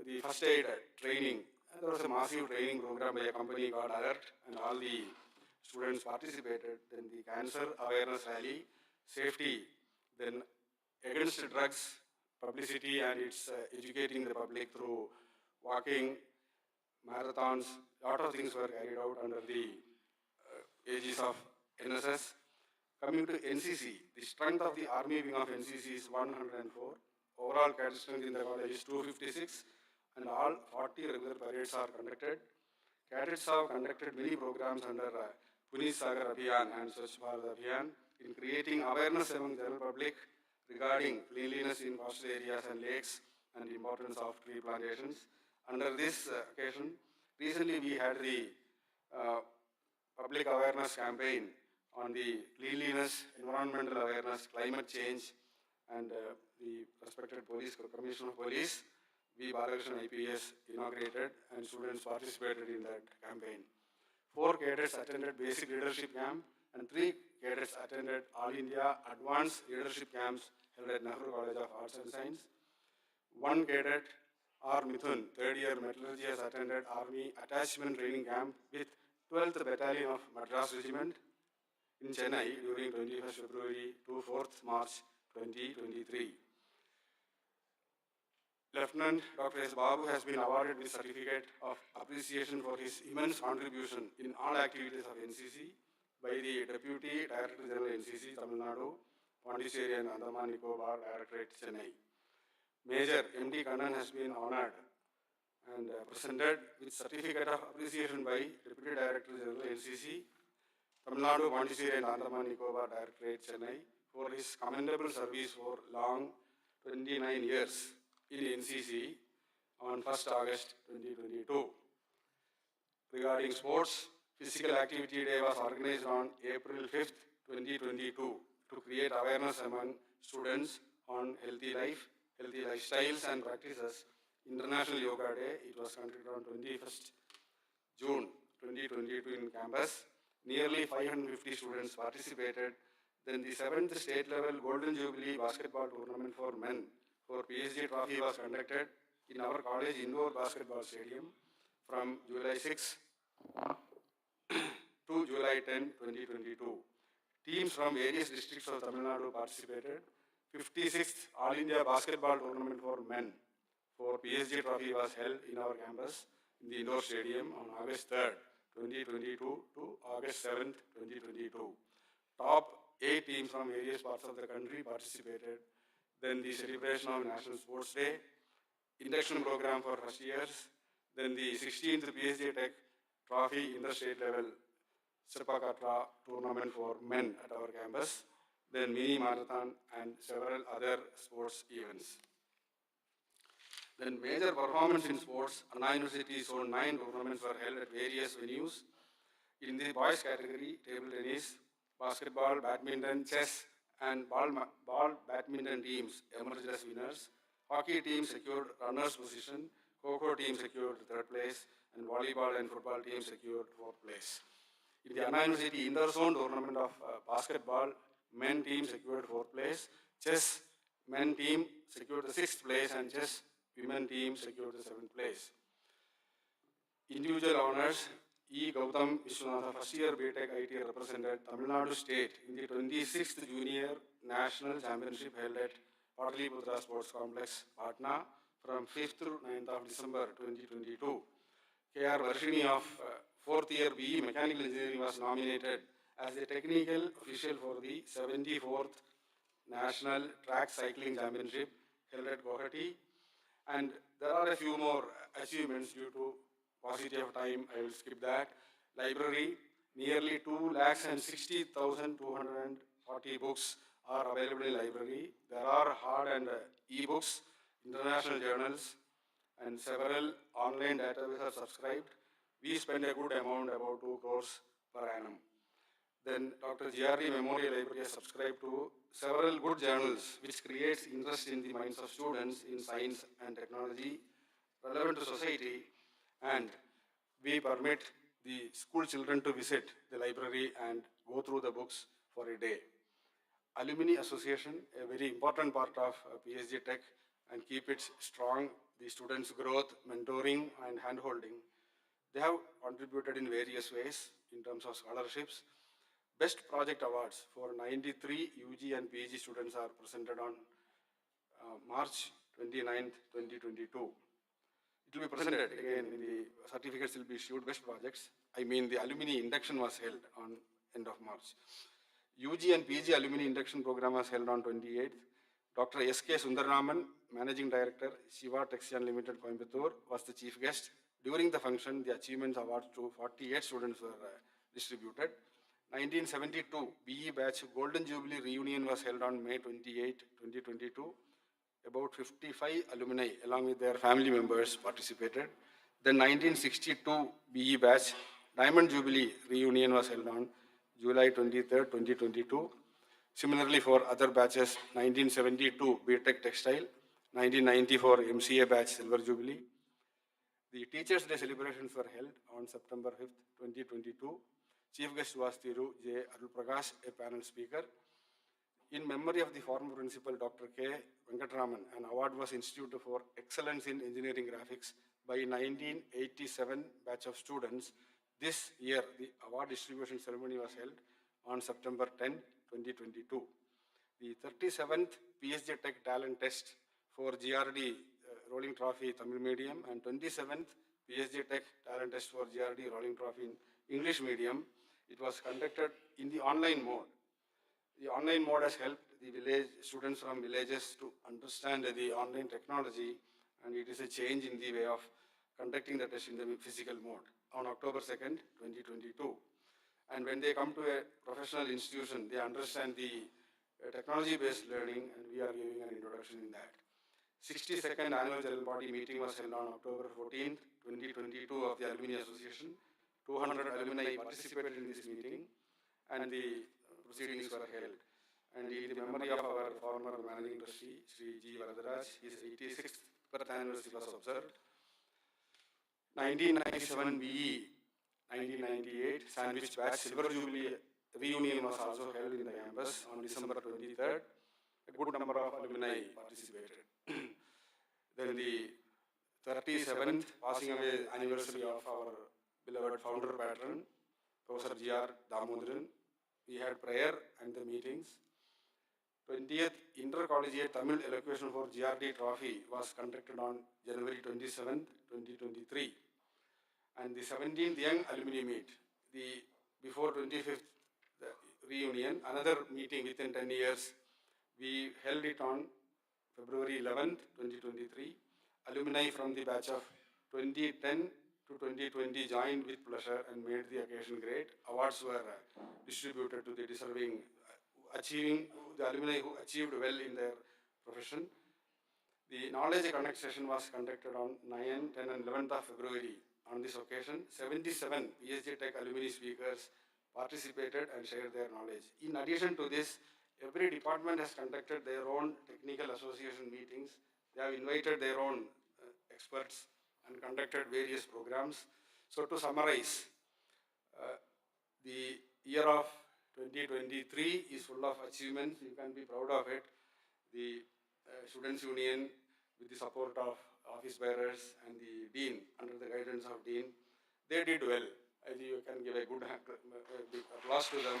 the first aid training. There was a massive training program by a company called Alert, and all the students participated. Then the cancer awareness rally, safety, then against drugs, publicity, and it's educating the public through walking, marathons. A lot of things were carried out under the aegis of NSS. Coming to NCC, the strength of the Army wing of NCC is 104. Overall cadet strength in the college is 256, and all 40 regular parades are conducted. Cadets have conducted many programs under Puneet Sagar Abhiyan and Swachh Bharat Abhiyan in creating awareness among the general public regarding cleanliness in coastal areas and lakes and the importance of tree plantations. Under this occasion, recently we had the public awareness campaign on the cleanliness, environmental awareness, climate change, and the respected police, Commissioner of Police, V. Balakrishnan IPS inaugurated, and students participated in that campaign. 4 cadets attended basic leadership camp, and 3 cadets attended All India Advanced Leadership Camps held at Nehru College of Arts and Science. 1 cadet, R. Mithun, 3rd year metallurgy, has attended Army Attachment Training Camp with 12th Battalion of Madras Regiment in Chennai during 21st February to 4th March 2023. Lieutenant Dr. S. Babu has been awarded with certificate of appreciation for his immense contribution in all activities of NCC by the Deputy Director General NCC, Tamil Nadu, Pondicherry and Andaman Nicobar Directorate, Chennai. Major M.D. Kannan has been honored and presented with certificate of appreciation by Deputy Director General NCC, Tamil Nadu, Pondicherry and Andaman Nicobar Directorate, Chennai, for his commendable service for long 29 years in NCC on 1st August 2022. Regarding sports, Physical Activity Day was organized on April 5th, 2022 to create awareness among students on healthy life, healthy lifestyles and practices. International Yoga Day, it was conducted on 21st June 2022 in campus. Nearly 550 students participated. Then the 7th state level Golden Jubilee basketball tournament for men for PSG trophy was conducted in our college indoor basketball stadium from July 6 to July 10, 2022. Teams from various districts of Tamil Nadu participated. 56th All India Basketball Tournament for men for PSG trophy was held in our campus in the indoor stadium on August 3rd, 2022 to August 7th, 2022. Top 8 teams from various parts of the country participated. Then the celebration of National Sports Day, induction program for first years, then the 16th PSG Tech Trophy interstate level Sirpakatra tournament for men at our campus, then mini marathon and several other sports events. Then major performance in sports, Anna University Zone 9 tournaments were held at various venues. In the boys category, table tennis, basketball, badminton, chess, and ball badminton teams emerged as winners. Hockey team secured runners position, Kho-Kho team secured 3rd place, and volleyball and football team secured 4th place. In the Anna University Inter-Zone tournament of basketball, men team secured 4th place, chess men team secured the 6th place, and chess women team secured the 7th place. Individual honors, E. Gautam Vishwanatha, first year BTech IT, represented Tamil Nadu State in the 26th Junior National Championship held at Pataliputra Sports Complex, Patna, from 5th to 9th of December 2022. K.R. Varshini of 4th year BE Mechanical Engineering was nominated as the technical official for the 74th National Track Cycling Championship held at Guwahati. And there are a few more achievements due to paucity of time. I will skip that. library. Nearly 2,60,240 books are available in library. There are hard and e-books, international journals, and several online databases are subscribed. We spend a good amount, about 2 crores per annum. Then Dr. G.R.D. Memorial Library has subscribed to several good journals, which creates interest in the minds of students in science and technology relevant to society, and we permit the school children to visit the library and go through the books for a day. Alumni Association, a very important part of PSG Tech, and keep it strong, the students' growth, mentoring, and handholding. They have contributed in various ways in terms of scholarships. Best Project Awards for 93 UG and PG students are presented on March 29th, 2022. It will be presented again in the certificates will be issued, best projects. I mean, the alumni induction was held on end of March. UG and PG alumni induction program was held on 28th. Dr. S.K. Sundararaman, Managing Director, Shiva Texan Limited, Coimbatore, was the chief guest. During the function, the achievements awards to 48 students were distributed. 1972 BE batch Golden Jubilee reunion was held on May 28, 2022. About 55 alumni along with their family members participated. The 1962 BE batch Diamond Jubilee reunion was held on July 23, 2022. Similarly for other batches, 1972 BTech Textile, 1994 MCA batch Silver Jubilee. The Teachers' Day celebrations were held on September 5th, 2022. Chief guest was Thiru J. Arul Prakash, a panel speaker. In memory of the former principal, Dr. K. Venkatraman, an award was instituted for excellence in engineering graphics by 1987 batch of students. This year, the award distribution ceremony was held on September 10, 2022. The 37th PSG Tech Talent Test for GRD Rolling Trophy Tamil Medium and 27th PSG Tech Talent Test for GRD Rolling Trophy in English Medium. It was conducted in the online mode. The online mode has helped the village students from villages to understand the online technology, and it is a change in the way of conducting the test in the physical mode on October 2nd, 2022. And when they come to a professional institution, they understand the technology-based learning, and we are giving an introduction in that. 62nd Annual General Body Meeting was held on October 14th, 2022 of the Alumni Association. 200 alumni participated in this meeting, and the proceedings were held. And in the memory of our former managing trustee, Sri G. Varadaraj, his 86th birth anniversary was observed. 1997 BE, 1998 Sandwich Batch Silver Jubilee reunion was also held in the campus on December 23rd. A good number of alumni participated. Then the 37th passing away anniversary of our beloved founder patron, Professor G.R. Damodaran. We had prayer and the meetings. 20th Intercollegiate Tamil Elocution for GRD Trophy was conducted on January 27th, 2023. And the 17th Young Alumni Meet, the before 25th reunion, another meeting within 10 years, we held it on February 11th, 2023. Alumni from the batch of 2010 to 2020 joined with pleasure and made the occasion great. Awards were distributed to the deserving, the alumni who achieved well in their profession. The Knowledge Connect session was conducted on 9, 10 and 11th of February. On this occasion, 77 PSG Tech alumni speakers participated and shared their knowledge. In addition to this, every department has conducted their own technical association meetings. They have invited their own experts and conducted various programs. So to summarize, the year of 2023 is full of achievements. You can be proud of it. The Students' Union, with the support of office bearers and the Dean, under the guidance of Dean, they did well. I think you can give a good big applause to them.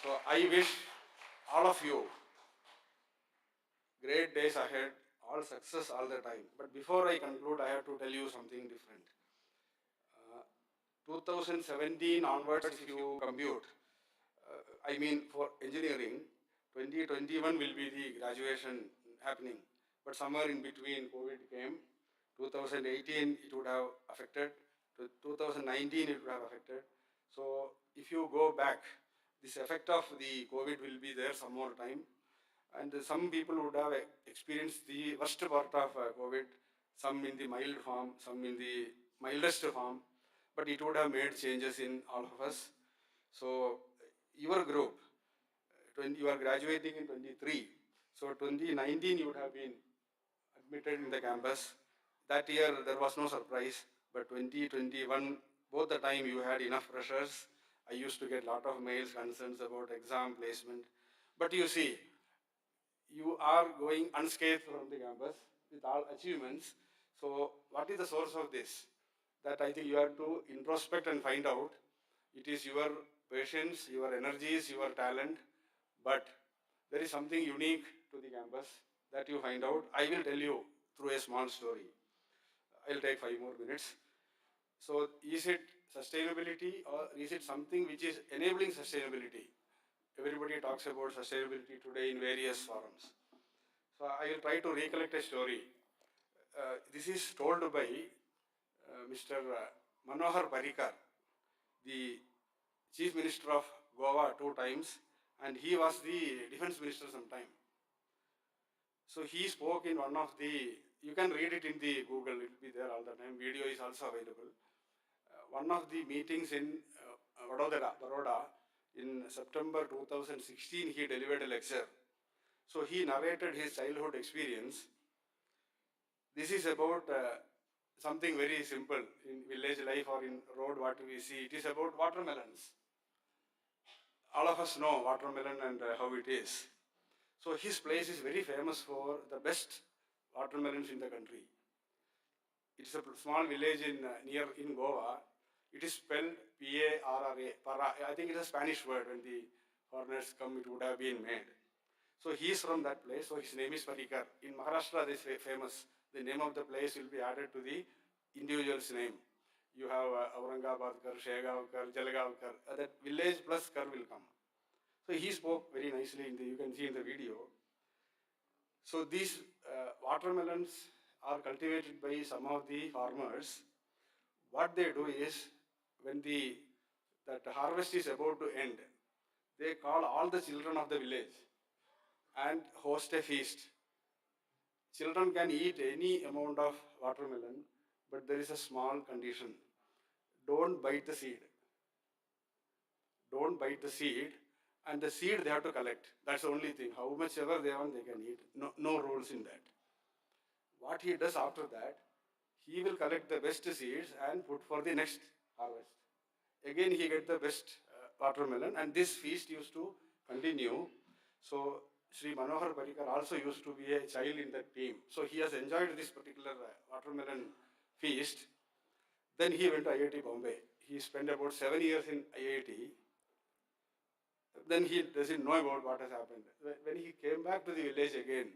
So I wish all of you great days ahead, all success all the time. But before I conclude, I have to tell you something different. 2017 onwards, if you compute, I mean for engineering, 2021 will be the graduation happening. But somewhere in between COVID came, 2018 it would have affected, To 2019 it would have affected. So if you go back, this effect of the COVID will be there some more time. And some people would have experienced the worst part of COVID, some in the mild form, some in the mildest form, but it would have made changes in all of us. So your group, you are graduating in 23, so 2019 you would have been admitted in the campus. That year there was no surprise, but 2021, both the time you had enough pressures. I used to get a lot of mails, concerns about exam placement. But you see, you are going unscathed from the campus with all achievements. So what is the source of this? That I think you have to introspect and find out. It is your patience, your energies, your talent, but there is something unique to the campus that you find out. I will tell you through a small story. I'll take 5 more minutes. So is it sustainability or is it something which is enabling sustainability? Everybody talks about sustainability today in various forums. So I will try to recollect a story. This is told by Mr. Manohar Parrikar, the Chief Minister of Goa 2 times, and he was the Defense Minister sometime. So he spoke in one of the, you can read it in the Google, it will be there all the time, video is also available. One of the meetings in Baroda, in September 2016, he delivered a lecture. So he narrated his childhood experience. This is about something very simple in village life or in road what we see. It is about watermelons. All of us know watermelon and how it is. So his place is very famous for the best watermelons in the country. It's a small village near in Goa. It is spelled P-A-R-R-A. I think it's a Spanish word. When the foreigners come, it would have been made. So he is from that place. So his name is Parrikar. In Maharashtra, this is famous. The name of the place will be added to the individual's name. You have Aurangabadkar, Shegavkar, Jalgavkar. That village plus Kar will come. So he spoke very nicely. You can see in the video. So these watermelons are cultivated by some of the farmers. What they do is, when that harvest is about to end, they call all the children of the village and host a feast. Children can eat any amount of watermelon, but there is a small condition. Don't bite the seed. Don't bite the seed, and the seed they have to collect. That's the only thing. How much ever they want, they can eat. No rules in that. What he does after that, he will collect the best seeds and put for the next harvest. Again, he gets the best watermelon, and this feast used to continue. So Sri Manohar Parrikar also used to be a child in that team. So he has enjoyed this particular watermelon feast. Then he went to IIT Bombay. He spent about 7 years in IIT. Then he doesn't know about what has happened. When he came back to the village again,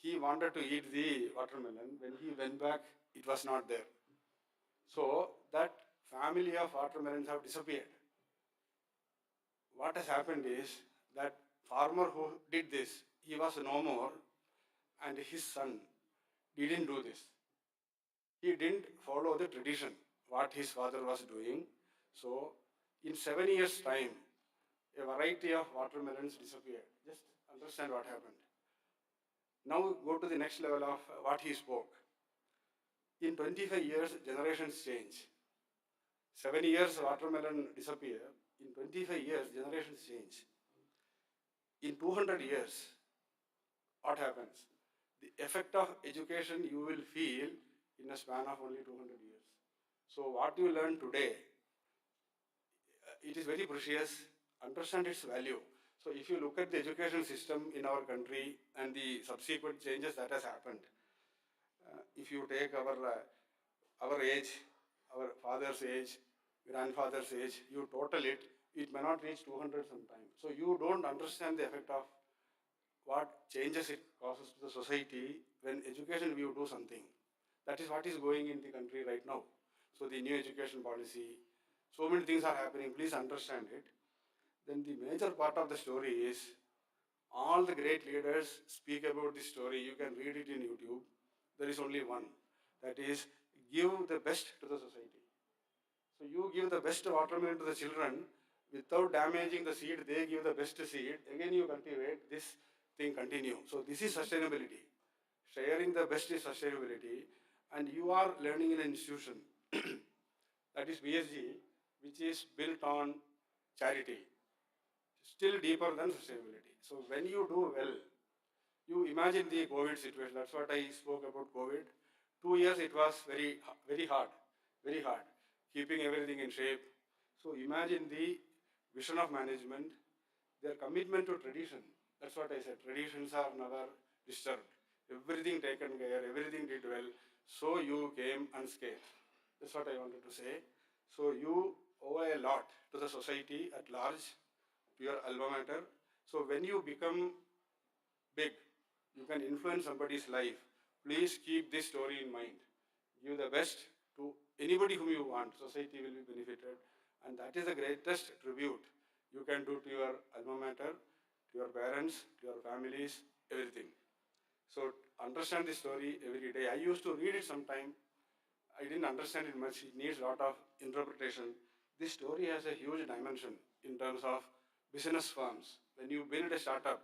he wanted to eat the watermelon. When he went back, it was not there. So that family of watermelons have disappeared. What has happened is that farmer who did this, he was no more, and his son didn't do this. He didn't follow the tradition, what his father was doing. So in 7 years' time, a variety of watermelons disappeared. Just understand what happened. Now go to the next level of what he spoke. In 25 years, generations change. 7 years, watermelon disappear. In 25 years, generations change. In 200 years, what happens? The effect of education you will feel in a span of only 200 years. So what you learn today, it is very precious. Understand its value. So if you look at the education system in our country and the subsequent changes that has happened, if you take our age, our father's age, grandfather's age, you total it, it may not reach 200 sometimes. So you don't understand the effect of what changes it causes to the society when education we do something. That is what is going in the country right now. So the new education policy, so many things are happening, please understand it. Then the major part of the story is, all the great leaders speak about this story. You can read it in YouTube. There is only one. That is, give the best to the society. So you give the best watermelon to the children without damaging the seed, they give the best seed. Again you cultivate, this thing continue. So this is sustainability. Sharing the best is sustainability, and you are learning in an institution that is BSG, which is built on charity, still deeper than sustainability. So when you do well, you imagine the COVID situation. That's what I spoke about COVID. 2 years it was very hard, keeping everything in shape. So imagine the vision of management, their commitment to tradition. That's what I said. Traditions are never disturbed. Everything taken care, everything did well. So you came unscathed. That's what I wanted to say. So you owe a lot to the society at large, to your alma mater. So when you become big, you can influence somebody's life. Please keep this story in mind. Give the best to anybody whom you want. Society will be benefited. And that is the greatest tribute you can do to your alma mater, to your parents, to your families, everything. So understand the story every day. I used to read it sometime. I didn't understand it much. It needs a lot of interpretation. This story has a huge dimension in terms of business firms. When you build a startup,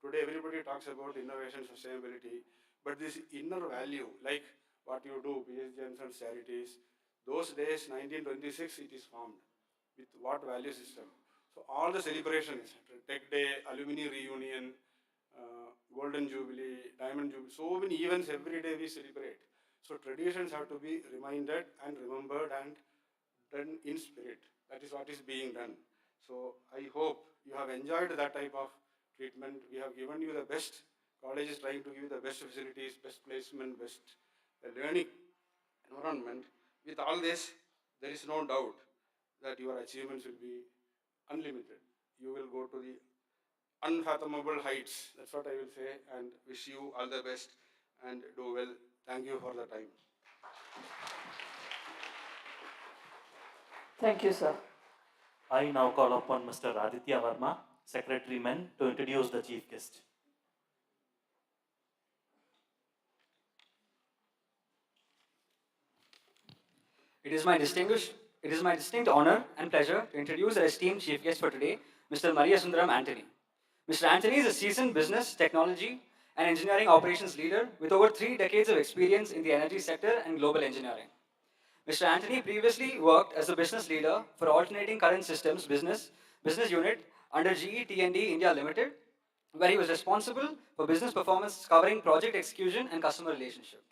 today everybody talks about innovation, sustainability, but this inner value, like what you do, PSG and charities, those days, 1926, it is formed. With what value system? So all the celebrations, Tech Day, Alumni Reunion, Golden Jubilee, Diamond Jubilee, so many events every day we celebrate. So traditions have to be reminded and remembered and done in spirit. That is what is being done. So I hope you have enjoyed that type of treatment. We have given you the best. College is trying to give you the best facilities, best placement, best learning environment. With all this, there is no doubt that your achievements will be unlimited. You will go to the unfathomable heights. That's what I will say, and wish you all the best and do well. Thank you for the time. Thank you, sir. I now call upon Mr. Aditya Verma, Secretary Men, to introduce the chief guest. It is my distinct honor and pleasure to introduce our esteemed chief guest for today, Mr. Maria Sundaram Antony. Mr. Antony is a seasoned business, technology, and engineering operations leader with over 3 decades of experience in the energy sector and global engineering. Mr. Antony previously worked as a business leader for Alternating Current Systems business unit under GE T&D India Limited, where he was responsible for business performance covering project execution and customer relationship.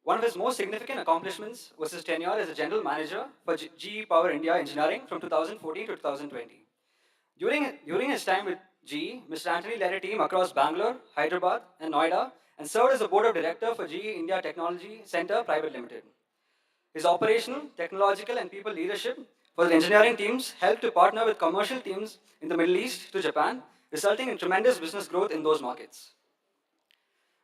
One of his most significant accomplishments was his tenure as a general manager for GE Power India Engineering from 2014 to 2020. During his time with GE, Mr. Antony led a team across Bangalore, Hyderabad, and Noida, and served as a board of director for GE India Technology Center Private Limited. His operational, technological, and people leadership for the engineering teams helped to partner with commercial teams in the Middle East to Japan, resulting in tremendous business growth in those markets.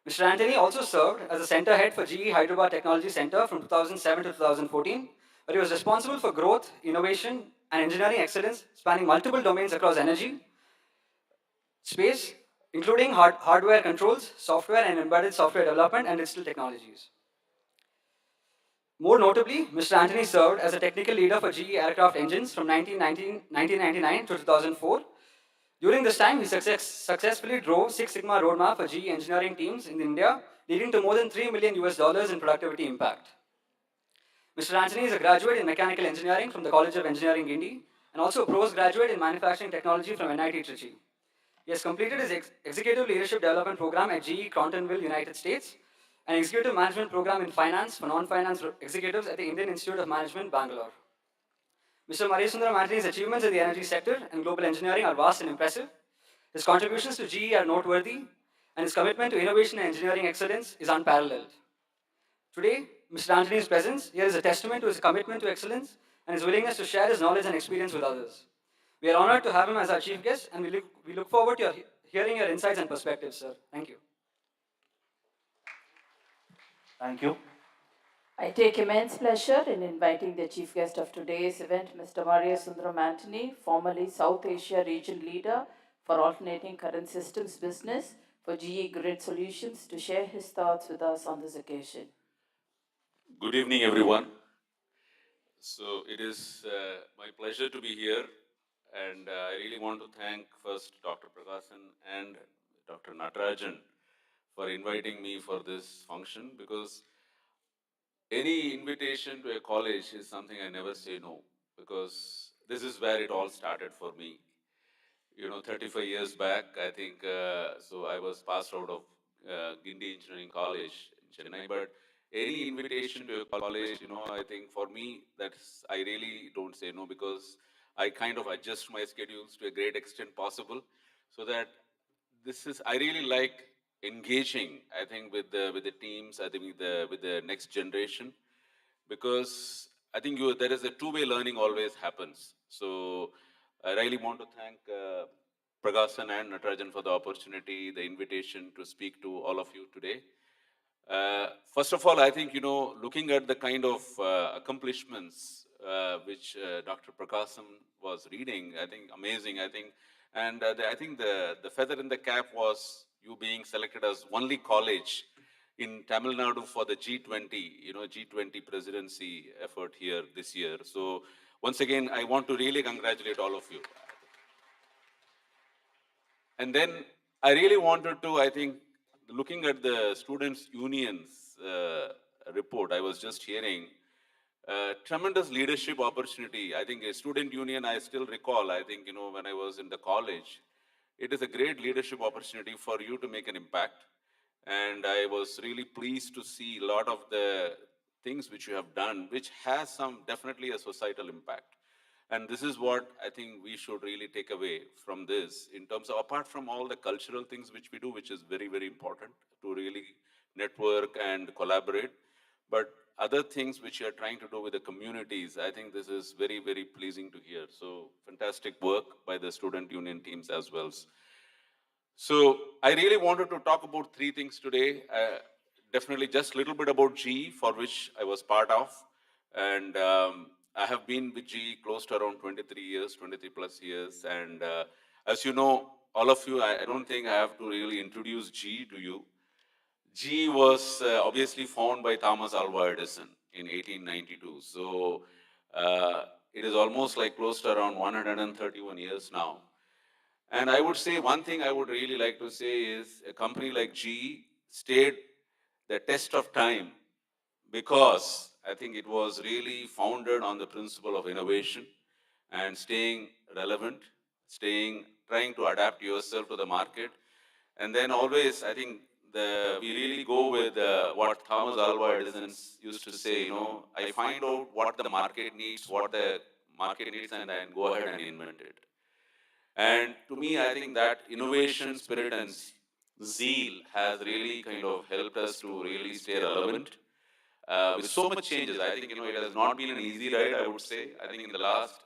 Mr. Antony also served as a center head for GE Hyderabad Technology Center from 2007 to 2014, where he was responsible for growth, innovation, and engineering excellence spanning multiple domains across energy, space, including hardware controls, software and embedded software development, and digital technologies. More notably, Mr. Antony served as a technical leader for GE aircraft engines from 1999 to 2004. During this time, he successfully drove Six Sigma roadmap for GE engineering teams in India, leading to more than $3 million in productivity impact. Mr. Antony is a graduate in mechanical engineering from the College of Engineering, Guindy, and also a postgraduate in manufacturing technology from NIT Trichy. He has completed his executive leadership development program at GE Crotonville, United States, and executive management program in finance for non-finance executives at the Indian Institute of Management, Bangalore. Mr. Maria Sundaram Antony's achievements in the energy sector and global engineering are vast and impressive. His contributions to GE are noteworthy, and his commitment to innovation and engineering excellence is unparalleled. Today, Mr. Antony's presence here is a testament to his commitment to excellence and his willingness to share his knowledge and experience with others. We are honored to have him as our chief guest, and we look forward to hearing your insights and perspectives, sir. Thank you. Thank you. I take immense pleasure in inviting the chief guest of today's event, Mr. Maria Sundaram Antony, formerly South Asia Region Leader for Alternating Current Systems Business for GE Grid Solutions, to share his thoughts with us on this occasion. Good evening, everyone. So it is my pleasure to be here, and I really want to thank first Dr. Prakasan and Dr. Natarajan for inviting me for this function, because any invitation to a college is something I never say no, because this is where it all started for me. 35 years back, I think, so I was passed out of Guindy Engineering College in Chennai, but any invitation to a college, I think for me, I really don't say no, because I kind of adjust my schedules to a great extent possible, so that I really like engaging, I think, with the teams, I think with the next generation, because I think there is a two-way learning always happens. So I really want to thank Pragasan and Natarajan for the opportunity, the invitation to speak to all of you today. First of all, I think, looking at the kind of accomplishments which Dr. Prakasam was reading, I think amazing, I think. And I think the feather in the cap was you being selected as only college in Tamil Nadu for the G20, G20 presidency effort here this year. So once again, I want to really congratulate all of you. And then I really wanted to, I think, looking at the students' unions report, I was just hearing, tremendous leadership opportunity. I think a student union, I still recall, I think, when I was in the college, it is a great leadership opportunity for you to make an impact. And I was really pleased to see a lot of the things which you have done, which has definitely a societal impact. And this is what I think we should really take away from this, in terms of, apart from all the cultural things which we do, which is very, very important to really network and collaborate. But other things which you are trying to do with the communities, I think this is very, very pleasing to hear. So fantastic work by the student union teams as well. So I really wanted to talk about three things today. Definitely just a little bit about GE, for which I was part of. And I have been with GE close to around 23 years, 23 plus years. And as you know, all of you, I don't think I have to really introduce GE to you. GE was obviously founded by Thomas Alva Edison in 1892. So it is almost like close to around 131 years now. And I would say one thing I would really like to say is a company like GE stayed the test of time, because I think it was really founded on the principle of innovation and staying relevant, trying to adapt yourself to the market. And then always, I think we really go with what Thomas Alva Edison used to say, I find out what the market needs, and then go ahead and invent it. And to me, I think that innovation spirit and zeal has really kind of helped us to really stay relevant. With so much changes, I think, it has not been an easy ride, I would say. I think in the last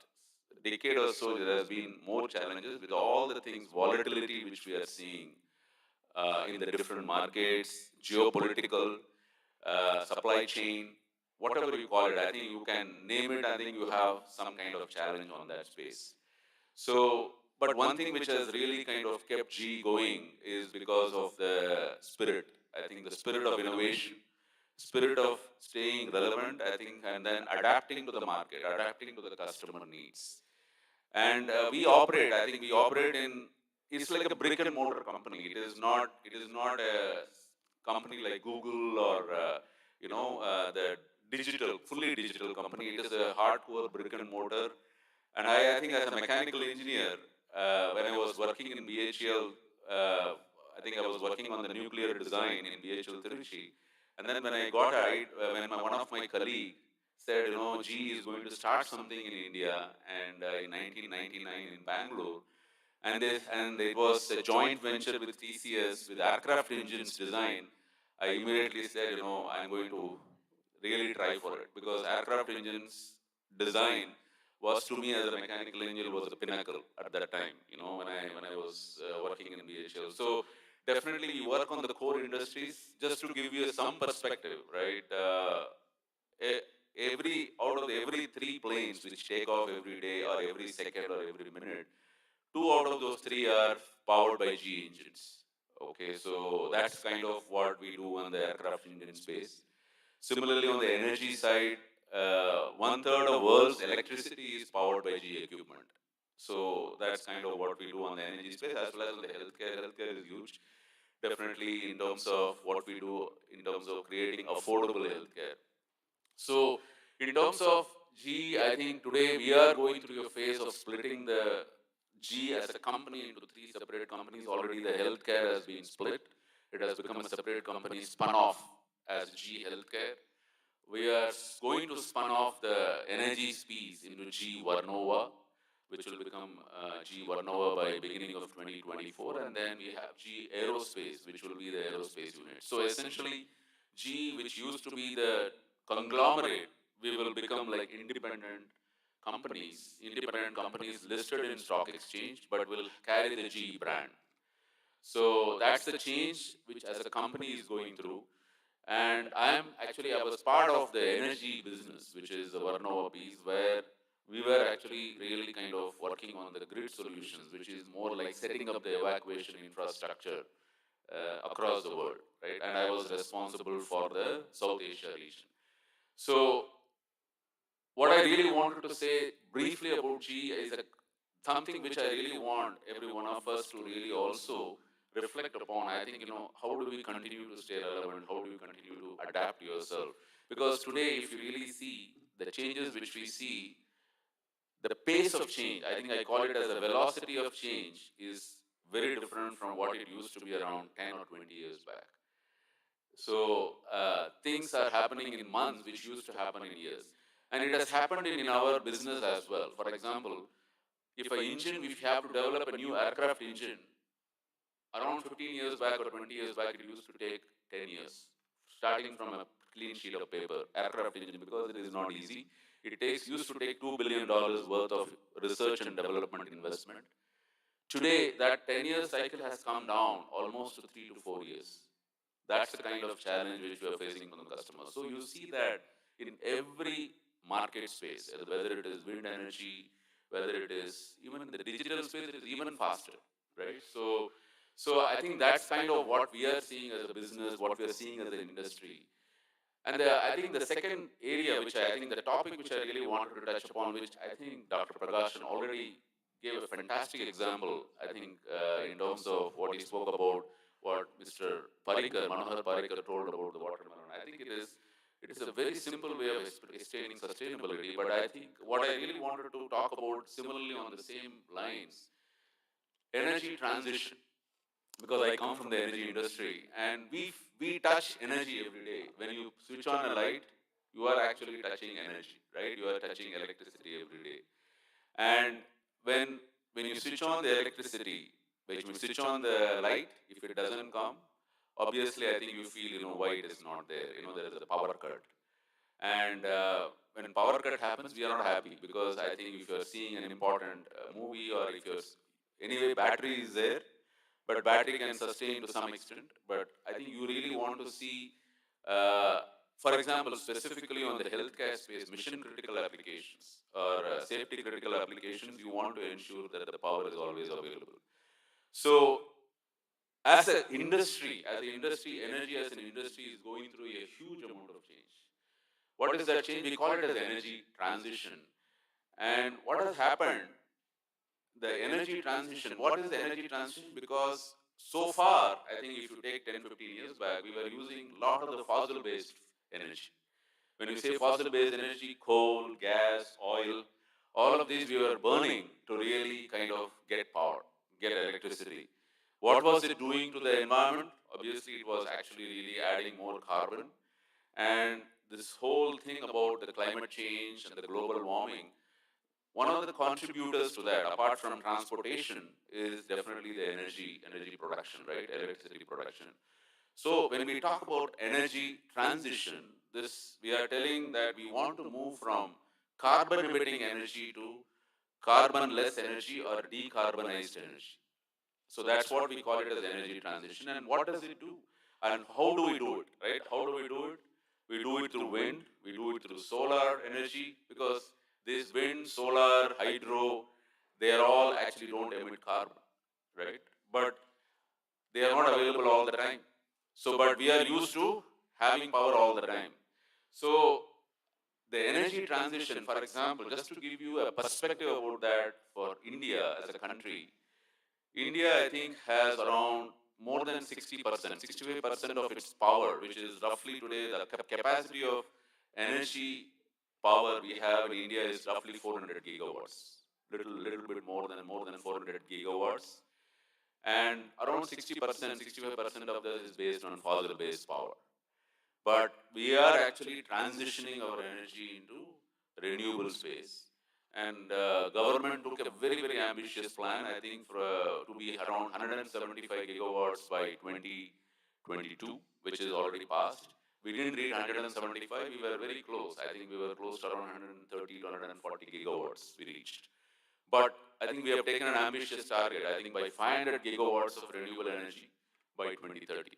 decade or so, there has been more challenges with all the things, volatility which we are seeing in the different markets, geopolitical, supply chain, whatever you call it. I think you can name it. I think you have some kind of challenge on that space. So, but one thing which has really kind of kept GE going is because of the spirit. I think the spirit of innovation, spirit of staying relevant, I think, and then adapting to the market, adapting to the customer needs. And we operate, I think we operate it's like a brick and mortar company. It is not a company like Google or, the fully digital company. It is a hardcore brick and mortar. And I think as a mechanical engineer, when I was working in BHEL, I think I was working on the nuclear design in BHEL Tiruchi. And then when I got when one of my colleagues said, GE is going to start something in India, and in 1999 in Bangalore, and it was a joint venture with TCS with aircraft engines design, I immediately said, I'm going to really try for it, because aircraft engines design was, to me as a mechanical engineer, was the pinnacle at that time, when I was working in BHL. So definitely we work on the core industries. Just to give you some perspective, right? Every three planes which take off every day or every second or every minute, two out of those three are powered by G engines. Okay, so that's kind of what we do on the aircraft engine space. Similarly, on the energy side, one-third of world's electricity is powered by GE equipment. So that's kind of what we do on the energy space as well as on the healthcare. Healthcare is huge, definitely in terms of what we do in terms of creating affordable healthcare. So in terms of G, I think today we are going through a phase of splitting the G as a company into three separate companies. Already the healthcare has been split. It has become a separate company spun off as G Healthcare. We are going to spun off the energy piece into G Varnova, which will become G Varnova by beginning of 2024. And then we have G Aerospace, which will be the aerospace unit. So essentially, G, which used to be the conglomerate, we will become like independent companies listed in stock exchange, but will carry the G brand. So that's the change which as a company is going through. And I was part of the energy business, which is the Varnova piece, where we were actually really kind of working on the grid solutions, which is more like setting up the evacuation infrastructure across the world, right? And I was responsible for the South Asia region. So what I really wanted to say briefly about G is something which I really want every one of us to really also reflect upon. I think, how do we continue to stay relevant? How do you continue to adapt yourself? Because today, if you really see the changes which we see, the pace of change, I think I call it as a velocity of change, is very different from what it used to be around 10 or 20 years back. So things are happening in months which used to happen in years. And it has happened in our business as well. For example, if we have to develop a new aircraft engine, around 15 years back or 20 years back, it used to take 10 years, starting from a clean sheet of paper, aircraft engine, because it is not easy. Used to take $2 billion worth of research and development investment. Today, that 10-year cycle has come down almost to 3 to 4 years. That's the kind of challenge which we are facing from the customers. So you see that in every market space, whether it is wind energy, whether it is even in the digital space, it is even faster, right? So I think that's kind of what we are seeing as a business, what we are seeing as an industry. And I think the second area, the topic which I really wanted to touch upon, which I think Dr. Pragashan already gave a fantastic example, I think, in terms of what he spoke about, what Mr. Manohar Parikar told about the watermelon. I think it is a very simple way of explaining sustainability, but I think what I really wanted to talk about similarly on the same lines, energy transition, because I come from the energy industry, and we touch energy every day. When you switch on a light, you are actually touching energy, right? You are touching electricity every day. And when you switch on the electricity, when you switch on the light, if it doesn't come, obviously I think you feel, why it is not there. There is a power cut. And when power cut happens, we are not happy, because I think if you're seeing an important movie, or if you're, anyway, battery is there, but battery can sustain to some extent. But I think you really want to see, for example, specifically on the healthcare space, mission critical applications or safety critical applications, you want to ensure that the power is always available. So as an industry, energy as an industry is going through a huge amount of change. What is that change? We call it as energy transition. And what has happened, the energy transition, what is the energy transition? Because so far, I think if you take 10, 15 years back, we were using a lot of the fossil-based energy. When we say fossil-based energy, coal, gas, oil, all of these we were burning to really kind of get power, get electricity. What was it doing to the environment? Obviously, it was actually really adding more carbon. And this whole thing about the climate change and the global warming, one of the contributors to that, apart from transportation, is definitely the energy production, right? Electricity production. So when we talk about energy transition, we are telling that we want to move from carbon-emitting energy to carbon-less energy or decarbonized energy. So that's what we call it as energy transition. And what does it do? And how do we do it, right? How do we do it? We do it through wind, we do it through solar energy, because this wind, solar, hydro, they are all actually don't emit carbon, right? But they are not available all the time. So, but we are used to having power all the time. So the energy transition, for example, just to give you a perspective about that for India as a country, India, I think, has around more than 60%, 65% of its power, which is roughly today the capacity of energy power we have in India is roughly 400 gigawatts, little bit more than 400 gigawatts, and around 60%, 65% of this is based on fossil-based power. But we are actually transitioning our energy into renewable space. And government took a very, very ambitious plan, I think, to be around 175 gigawatts by 2022, which is already passed. We didn't reach 175, we were very close. I think we were close to around 130 to 140 gigawatts we reached. But I think we have taken an ambitious target, I think by 500 gigawatts of renewable energy by 2030,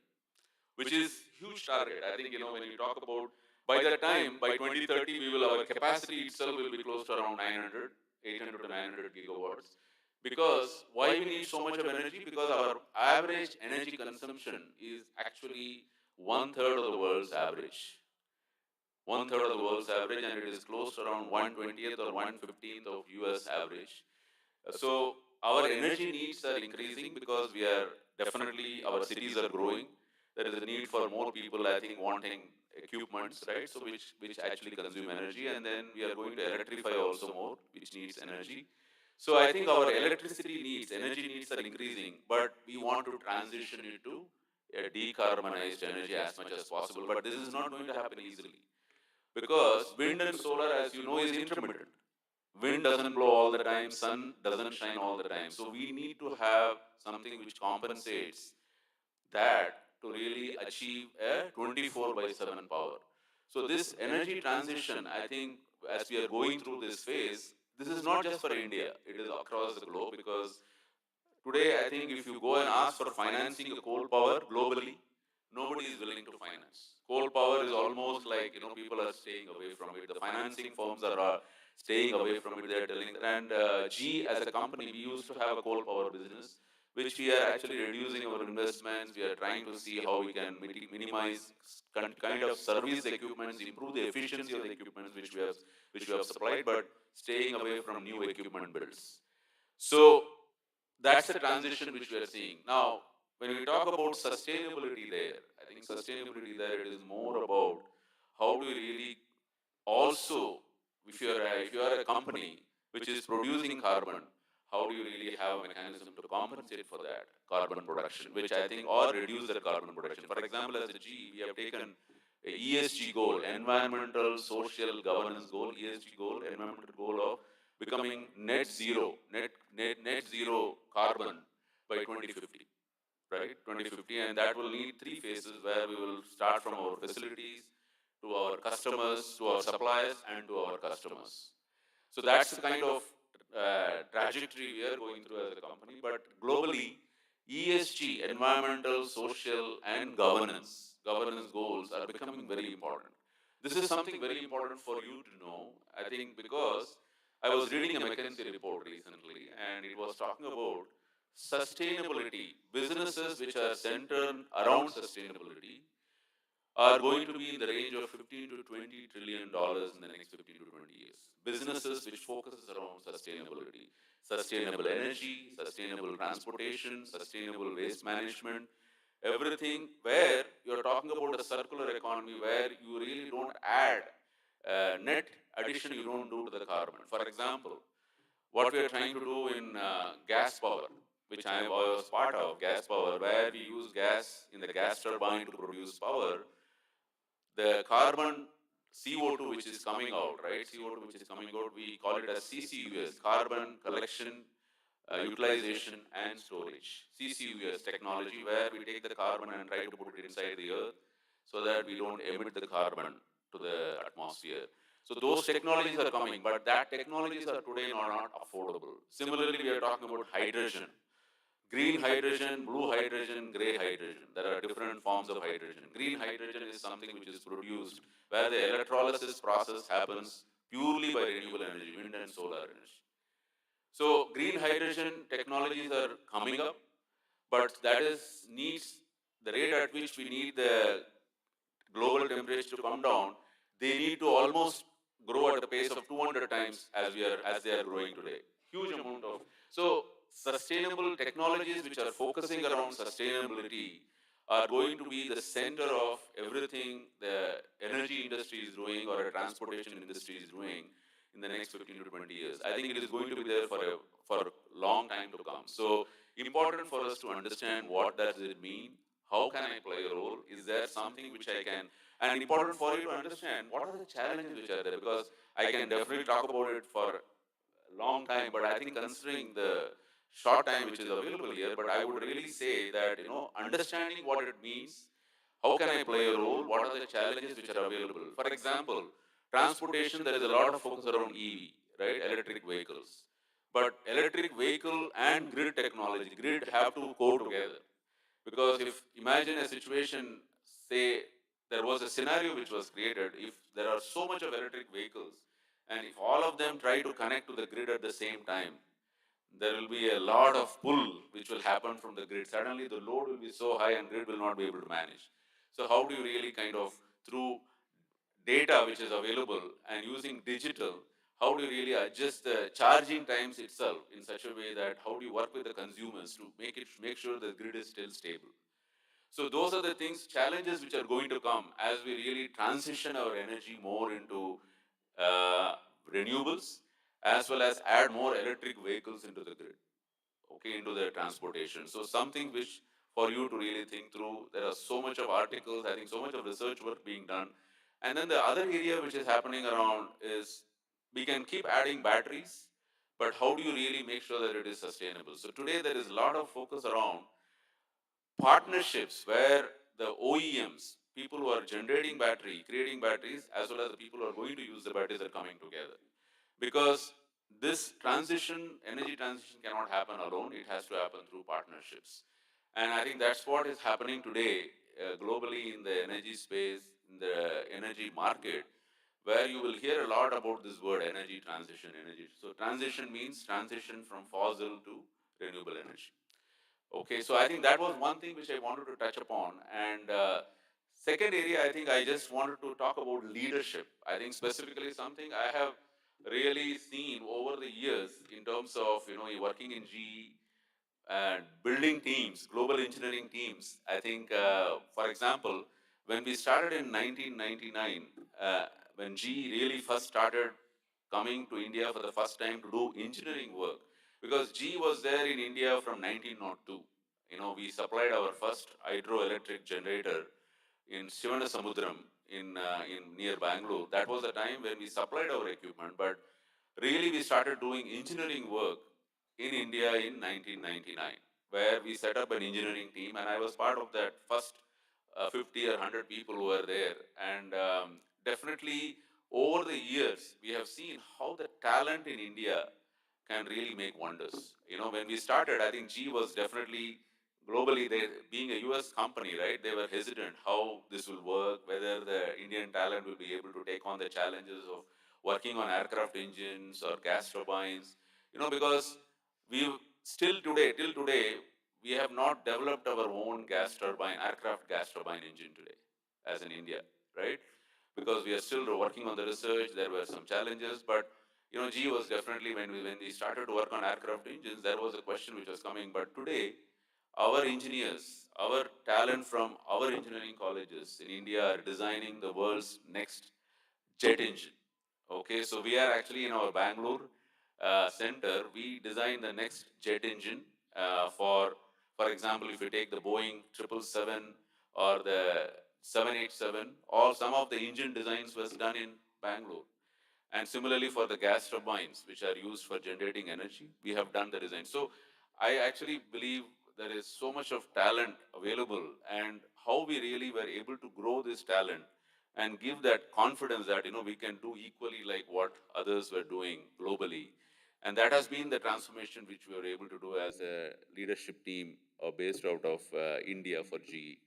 which is huge target. I think, when you talk about, by that time, by 2030, our capacity itself will be close to around 800 to 900 gigawatts. Because why we need so much of energy? Because our average energy consumption is actually 1/3 of the world's average. 1/3 of the world's average, and it is close to around 1/20th or 1/15th of US average. So our energy needs are increasing because we are definitely, our cities are growing. There is a need for more people, I think, wanting equipments, right? So which actually consume energy, and then we are going to electrify also more, which needs energy. So I think our electricity needs, energy needs are increasing, but we want to transition it to a decarbonized energy as much as possible. But this is not going to happen easily, because wind and solar, as you know, is intermittent. Wind doesn't blow all the time, sun doesn't shine all the time. So we need to have something which compensates that to really achieve a 24/7 power. So this energy transition, I think, as we are going through this phase, this is not just for India, it is across the globe, because today, I think, if you go and ask for financing a coal power globally, nobody is willing to finance. Coal power is almost like, people are staying away from it. The financing firms are staying away from it. They're telling, and G as a company, we used to have a coal power business, which we are actually reducing our investments. We are trying to see how we can minimize kind of service equipments, improve the efficiency of the equipments which we have supplied, but staying away from new equipment builds. So that's the transition which we are seeing. Now, when we talk about sustainability there, I think sustainability there, it is more about how do we really also, if you are a company which is producing carbon, how do you really have a mechanism to compensate for that carbon production, which I think, or reduce that carbon production. For example, as a G, we have taken a ESG goal, environmental, social, governance goal, ESG goal, environmental goal of becoming net zero carbon by 2050, right? 2050, and that will need 3 phases where we will start from our facilities to our customers, to our suppliers, and to our customers. So that's the kind of trajectory we are going through as a company. But globally, ESG, environmental, social, and governance goals are becoming very important. This is something very important for you to know, I think, because I was reading a McKinsey report recently, and it was talking about sustainability. Businesses which are centered around sustainability are going to be in the range of $15 to $20 trillion in the next 15 to 20 years. Businesses which focuses around sustainability, sustainable energy, sustainable transportation, sustainable waste management, everything where you're talking about a circular economy where you really don't add net addition, you don't do to the carbon. For example, what we are trying to do in gas power, which I was part of, gas power, where we use gas in the gas turbine to produce power, the carbon CO2 which is coming out, right? CO2 which is coming out, we call it as CCUS, carbon collection, utilization and storage. CCUS technology, where we take the carbon and try to put it inside the earth so that we don't emit the carbon to the atmosphere. So those technologies are coming, but that technologies are today not affordable. Similarly, we are talking about hydrogen. Green hydrogen, blue hydrogen, gray hydrogen. There are different forms of hydrogen. Green hydrogen is something which is produced where the electrolysis process happens purely by renewable energy, wind and solar energy. So green hydrogen technologies are coming up, but that needs the rate at which we need the global temperature to come down. They need to almost grow at a pace of 200 times as they are growing today. Huge amount of, so sustainable technologies which are focusing around sustainability are going to be the center of everything the energy industry is doing or a transportation industry is doing in the next 15 to 20 years. I think it is going to be there for a long time to come. So important for us to understand what does it mean, how can I play a role, is there something which I can, and important for you to understand what are the challenges which are there, because I can definitely talk about it for a long time, but I think considering the short time which is available here, but I would really say that, understanding what it means, how can I play a role, what are the challenges which are available. For example, transportation, there is a lot of focus around EV, right, electric vehicles. But electric vehicle and grid technology, grid have to go together. Because if, imagine a situation, say, there was a scenario which was created, if there are so much of electric vehicles, and if all of them try to connect to the grid at the same time, there will be a lot of pull which will happen from the grid. Suddenly the load will be so high and grid will not be able to manage. So how do you really kind of, through data which is available and using digital, how do you really adjust the charging times itself in such a way that how do you work with the consumers to make sure the grid is still stable? So those are the things, challenges which are going to come as we really transition our energy more into uh, renewables, as well as add more electric vehicles into the grid, okay, into the transportation. So something which for you to really think through. There are so much of articles, I think so much of research work being done. And then the other area which is happening around is we can keep adding batteries, but how do you really make sure that it is sustainable? So today there is a lot of focus around partnerships where the OEMs, people who are generating battery, creating batteries, as well as the people who are going to use the batteries are coming together. Because this transition, energy transition cannot happen alone, it has to happen through partnerships. And I think that's what is happening today globally in the energy space, in the energy market, where you will hear a lot about this word energy transition, energy. So transition means transition from fossil to renewable energy. Okay, so I think that was one thing which I wanted to touch upon. And second area, I think I just wanted to talk about leadership. I think specifically something I have really seen over the years in terms of, working in GE and building teams, global engineering teams. I think, for example, when we started in 1999, when GE really first started coming to India for the first time to do engineering work, because GE was there in India from 1902. We supplied our first hydroelectric generator in Shivanasamudram in near Bangalore. That was the time when we supplied our equipment, but really we started doing engineering work in India in 1999, where we set up an engineering team, and I was part of that first 50 or 100 people who were there. And definitely over the years, we have seen how the talent in India can really make wonders. When we started, I think G was definitely globally, they, being a US company, right, they were hesitant how this will work, whether the Indian talent will be able to take on the challenges of working on aircraft engines or gas turbines, because we still today, till today, we have not developed our own gas turbine, aircraft gas turbine engine today, as in India, right? Because we are still working on the research, there were some challenges, but G was definitely, when we started to work on aircraft engines, there was a question which was coming. But today, our engineers, our talent from our engineering colleges in India are designing the world's next jet engine. Okay, so we are actually in our Bangalore center, we designed the next jet engine for example, if you take the Boeing 777 or the 787, all some of the engine designs was done in Bangalore. And similarly for the gas turbines, which are used for generating energy, we have done the design. So I actually believe there is so much of talent available, and how we really were able to grow this talent and give that confidence that, we can do equally like what others were doing globally. And that has been the transformation which we were able to do as a leadership team based out of India for GE.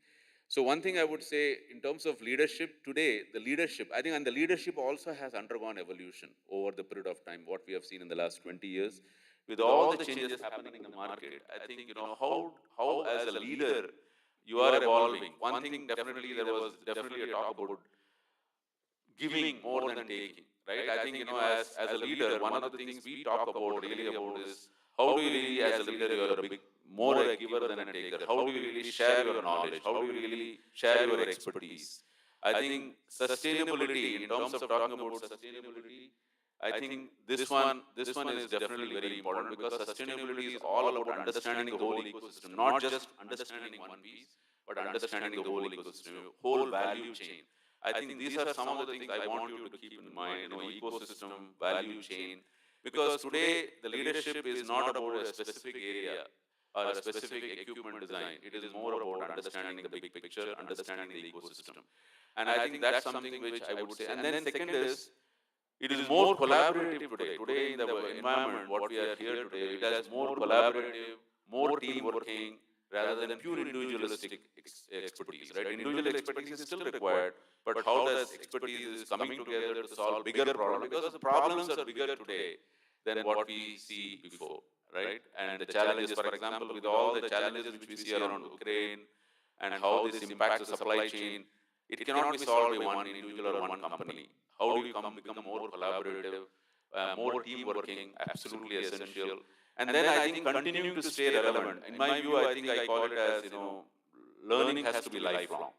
So one thing I would say in terms of leadership today, the leadership, I think, and the leadership also has undergone evolution over the period of time, what we have seen in the last 20 years. With all the changes happening in the market, I think, how as a leader you are evolving. One thing definitely, there was definitely a talk about giving more than taking, right? I think, as a leader, one of the things we talk about really about is how do you really, as a leader, you're more a giver than a taker. How do you really share your knowledge? How do you really share your expertise? I think sustainability, in terms of talking about sustainability, I think this one is definitely very important, because sustainability is all about understanding the whole ecosystem, not just understanding one piece, but understanding the whole ecosystem, whole value chain. I think these are some of the things I want you to keep in mind, ecosystem, value chain, because today the leadership is not about a specific area or a specific equipment design. It is more about understanding the big picture, understanding the ecosystem. And I think that's something which I would say. And then second is, it is more collaborative today. Today in the environment, what we are here today, it has more collaborative, more team working, rather than pure individualistic expertise, right? Individual expertise is still required, but how does expertise is coming together to solve bigger problems? Because the problems are bigger today than what we see before, right? And the challenges, for example, with all the challenges which we see around Ukraine and how this impacts the supply chain, it cannot be solved by one individual or one company. How do you become more collaborative, more team working, absolutely essential. And then I think continuing to stay relevant. In my view, I think I call it as, learning has to be lifelong.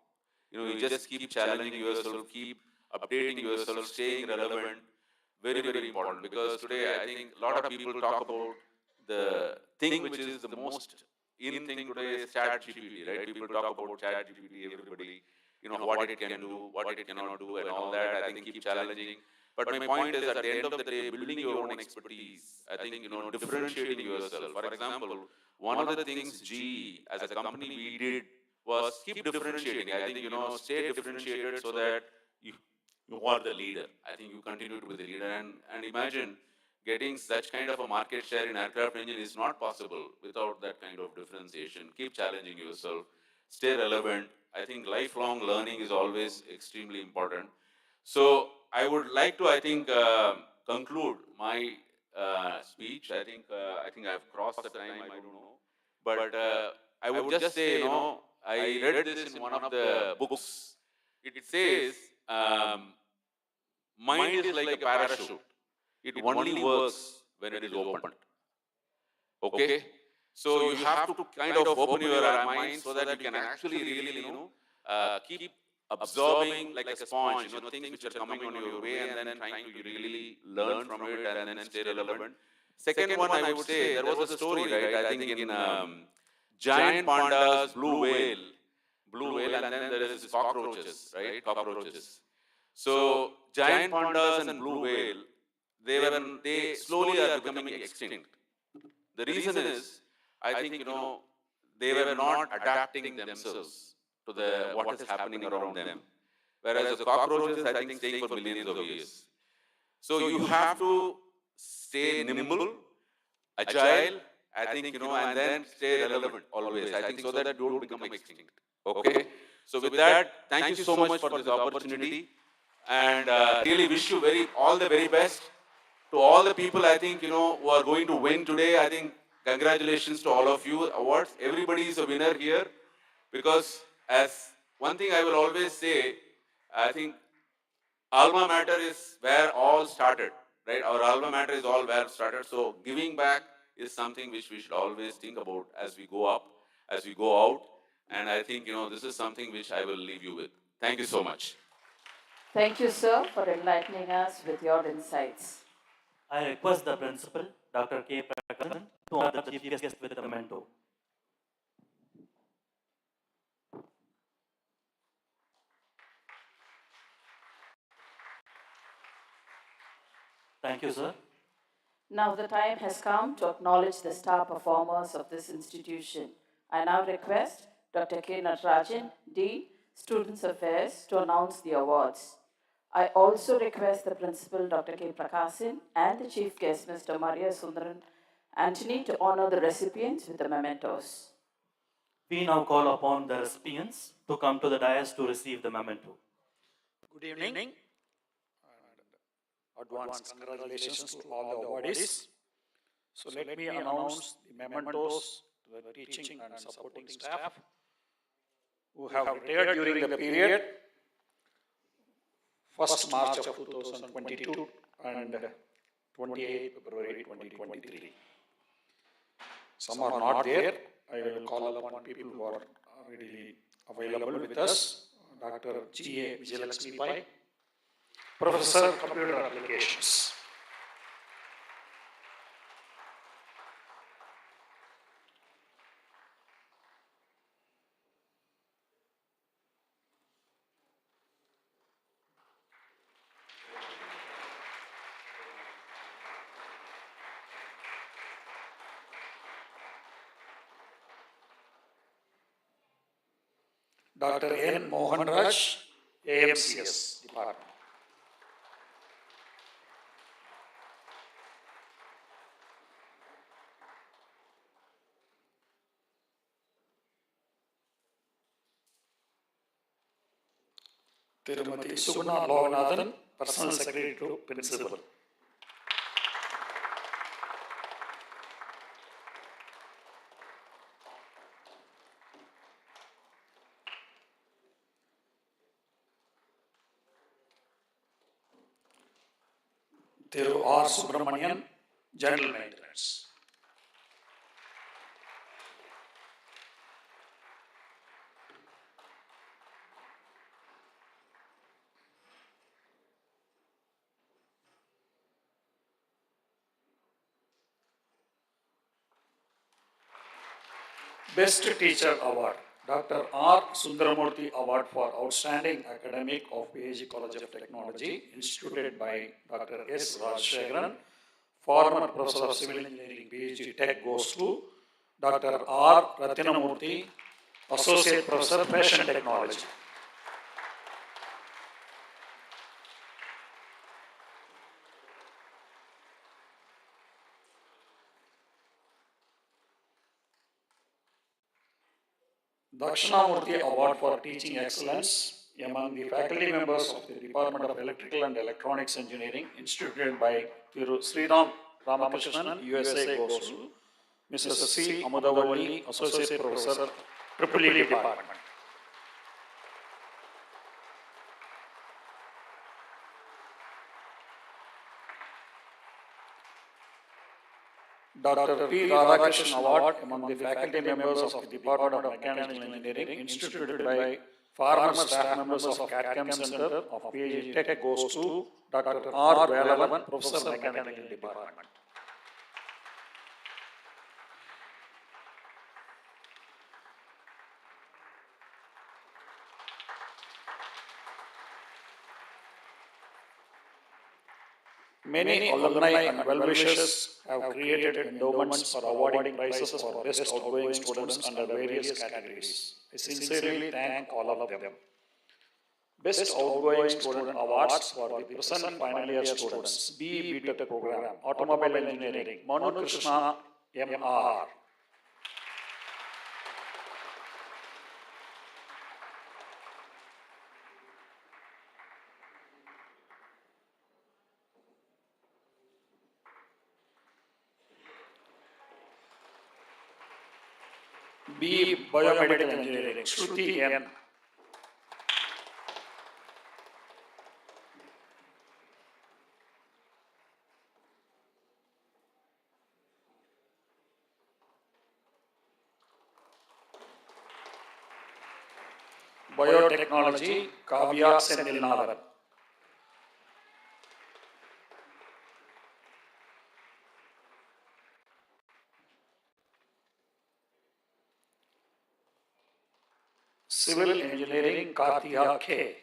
You just keep challenging yourself, keep updating yourself, staying relevant. Very, very important, because today I think a lot of people talk about the thing which is the most in thing today is ChatGPT, right? People talk about ChatGPT, everybody, what it can do, what it cannot do, and all that. I think keep challenging. But my point is, at the end of the day, building your own expertise, I think, differentiating yourself. For example, one of the things GE, as a company, we did was keep differentiating. I think, stay differentiated so that you are the leader. I think you continue to be the leader. And imagine getting such kind of a market share in aircraft engine is not possible without that kind of differentiation. Keep challenging yourself, stay relevant. I think lifelong learning is always extremely important. So I would like to, I think, conclude my speech. I think I've crossed the time. I don't know, but I would just say, I read this in one of the books. It says, mind is like a parachute. It only works when it is opened. Okay? So you have to kind of open your mind so that you can actually really, keep absorbing like a sponge, things which are coming on your way, and then trying to really learn from it and then stay relevant. Second one, I would say, there was a story, right? I think in giant pandas, blue whale, and then there is cockroaches, right? Cockroaches. So giant pandas and blue whale, they slowly are becoming extinct. The reason is, I think, they were not adapting themselves to what is happening around them. Whereas the cockroaches, I think, staying for millions of years. So you have to stay nimble, agile, I think, and then stay relevant always. I think so that you don't become extinct. Okay? So with that, thank you so much for this opportunity, and really wish you all the very best. To all the people, I think, who are going to win today, I think, congratulations to all of you. Awards, everybody is a winner here, because as one thing I will always say, I think alma mater is where all started, right? Our alma mater is all where started. So giving back is something which we should always think about as we go up, as we go out. And I think, this is something which I will leave you with. Thank you so much. Thank you, sir, for enlightening us with your insights. I request the principal, Dr. K. Prakasan, to honor the chief guest with a memento. Thank you, sir. Now the time has come to acknowledge the star performers of this institution. I now request Dr. K. Natarajan, Dean, Students Affairs, to announce the awards. I also request the Principal, Dr. K. Prakasan, and the Chief Guest, Mr. Maria Sundaran Antony, to honor the recipients with the mementos. We now call upon the recipients to come to the dais to receive the memento. Good evening. Advance congratulations to all the awardees. So let me announce the mementos to the teaching and supporting staff who have retired during the period 1st March of 2022 and 28th February 2023. Some are not there. I will call upon people who are readily available with us. Dr. G.A. Vijayalakshmi Pai, Professor Computer Applications. Dr. N. Mohan Raj, AMCS Department. Tirumati Suguna Loganathan, Personal Secretary to Principal. Thiru R. Subramanian, General Maintenance. Best Teacher Award, Dr. R. Sundaramurthy Award for Outstanding Academic of PAG College of Technology, instituted by Dr. S. Rajshekharan, former Professor of Civil Engineering, PhD Tech, goes to Dr. R. Rathinamurthy, Associate Professor, Fashion Technology. Dakshinamurthy Award for Teaching Excellence among the faculty members of the Department of Electrical and Electronics Engineering, instituted by Thiru Sriram Ramakrishnan, USA, goes to Mrs. C. Amudavalli, Associate Professor, EEE Department. Dr. P. Radhakrishnan Award among the faculty members of the Department of Mechanical Engineering, instituted by former staff members of CATCAM Center of PhD Tech, goes to Dr. R. Velavan, Professor Mechanical Department. Many alumni and well-wishers have created endowments for awarding prizes for best outgoing students under various categories. I sincerely thank all of them. Best Outgoing Student Awards for the present final year students, BE BTech program, Automobile Engineering, Manu Krishna, MR. B. Biomedical Engineering, Shruti N. Biotechnology, Kavya Senilnavaran. Civil Engineering, Karthia K.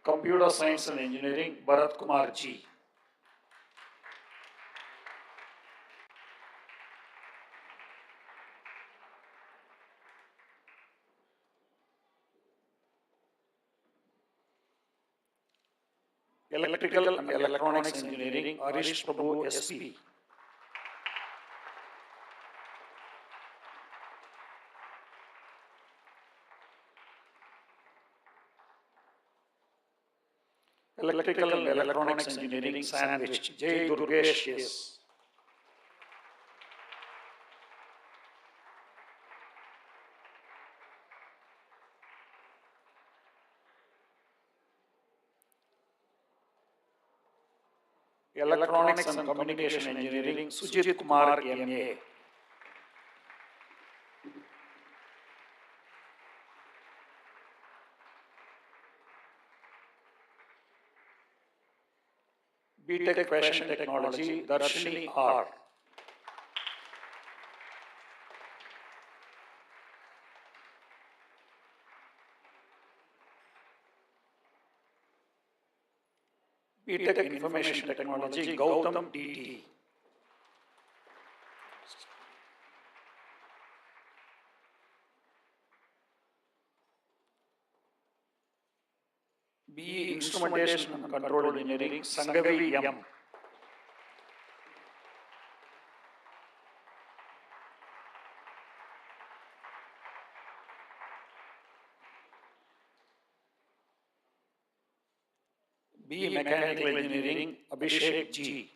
Computer Science and Engineering, Bharat Kumar G. Electrical and Electronics Engineering, Arish Prabhu SP. Electrical and Electronics Engineering, Sandwich, J. Durgesh, yes. Electronics and Communication Engineering, Sujit Kumar, MA. BTech Fashion Technology, Darshini R. BTech Information Technology, Gautam DT. BE Instrumentation and Control Engineering, Sangavi M. BE Mechanical Engineering, Abhishek G.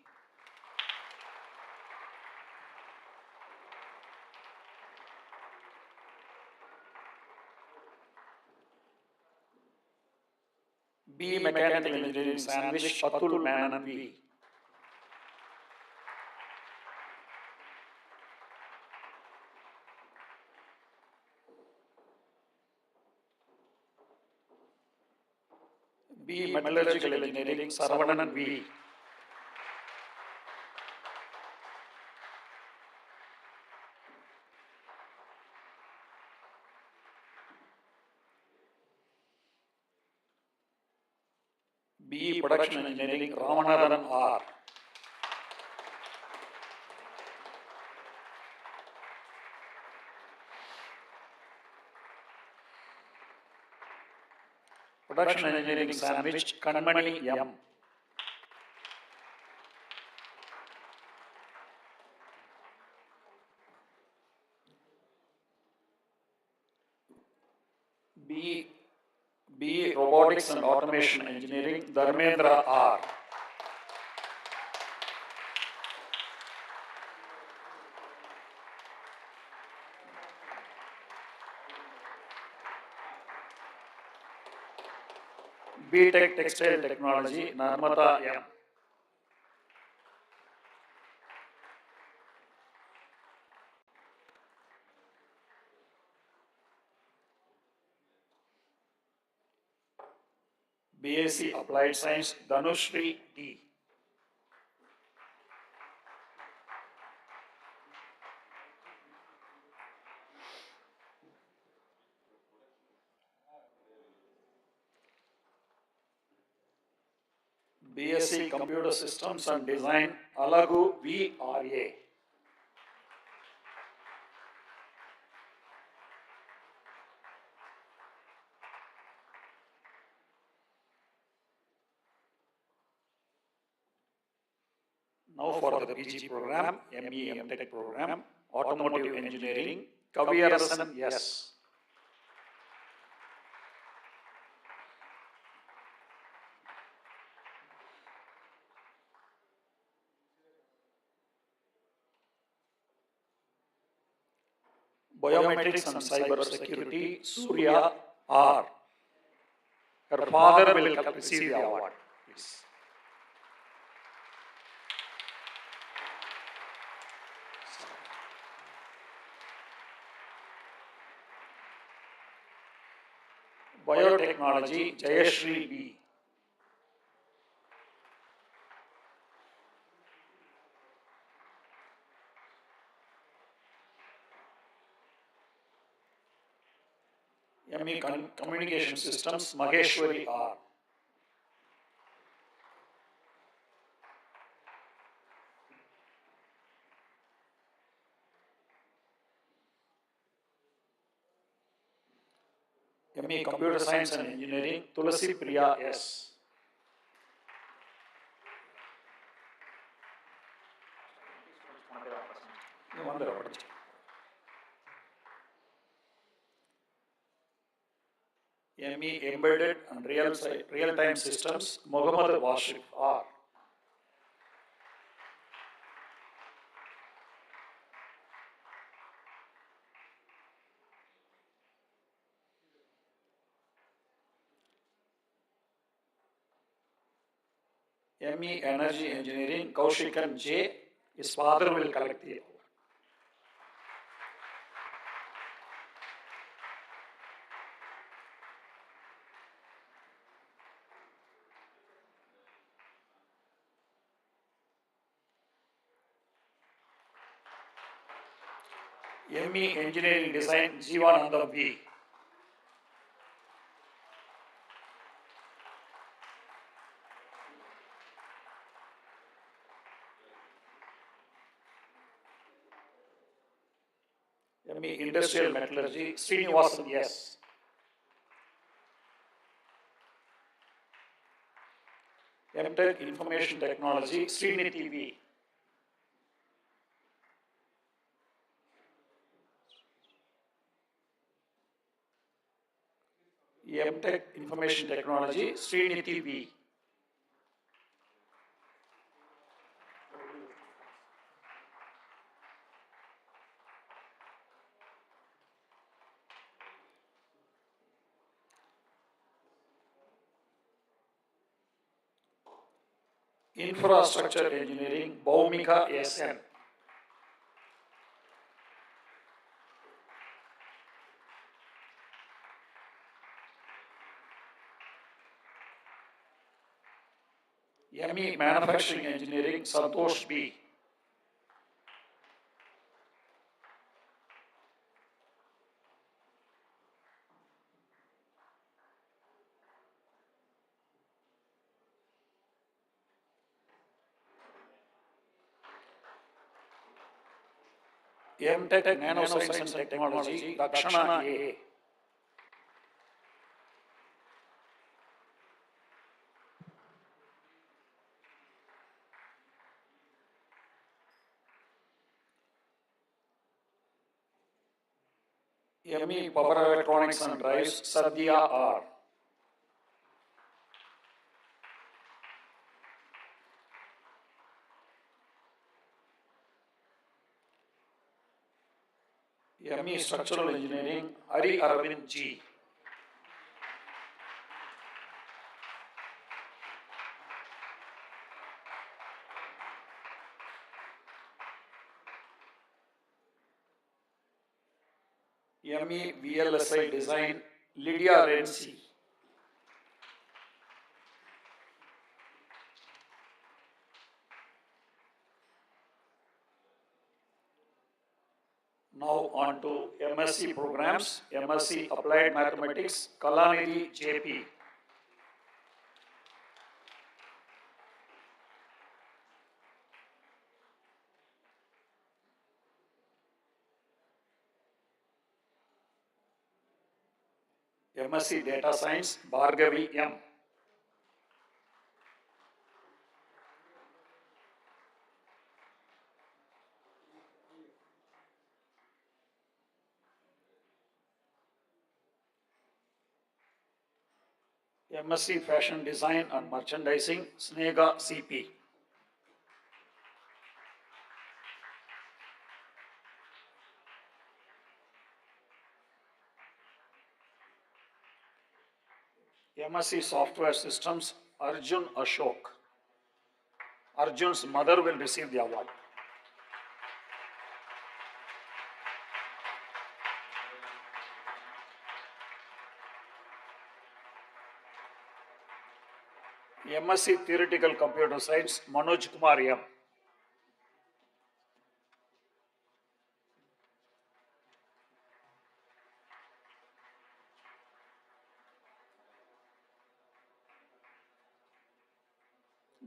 BE Mechanical Engineering, Sandwich, Atul Menon V. BE Metallurgical Engineering, Saravanan V. BE Production Engineering, Ramanathan R. Production Engineering, Sandwich, Kanmani M. BE Robotics and Automation Engineering, Dharmendra R. BTech Textile Technology, Narmata M. BSc Applied Science, Dhanushri D. BSc Computer Systems and Design, Alagu VRA. Now for the PG program, ME MTech program, Automotive Engineering, Kaviyarasan S. Biometrics and Cyber Security, Surya R. Her father will receive the award, please. Biotechnology, Jayashri B. ME Communication Systems, Maheshwari R. ME Computer Science and Engineering, Tulasi Priya S. ME Embedded and Real-Time Systems, Mohammad Washif R. ME Energy Engineering, Kaushikan J. His father will collect the ME Engineering Design, Jivananda V. ME Industrial Metallurgy, Srinivasan S. MTech Information Technology, Sriniti V. MTech Information Technology, Sriniti V. Infrastructure Engineering, Bhaumika SN. ME Manufacturing Engineering, Santosh B. MTech Nanoscience and Technology, Dakshana A. ME Power Electronics and Drives, Sadhya R. ME Structural Engineering, Hari Aravind G. ME VLSI Design, Lydia Renzi. Now on to MSc programs, MSc Applied Mathematics, Kalanidhi JP. MSc Data Science, Bhargavi M. MSc Fashion Design and Merchandising, Snega CP. MSc Software Systems, Arjun Ashok. Arjun's mother will receive the award. MSc Theoretical Computer Science, Manoj Kumar M.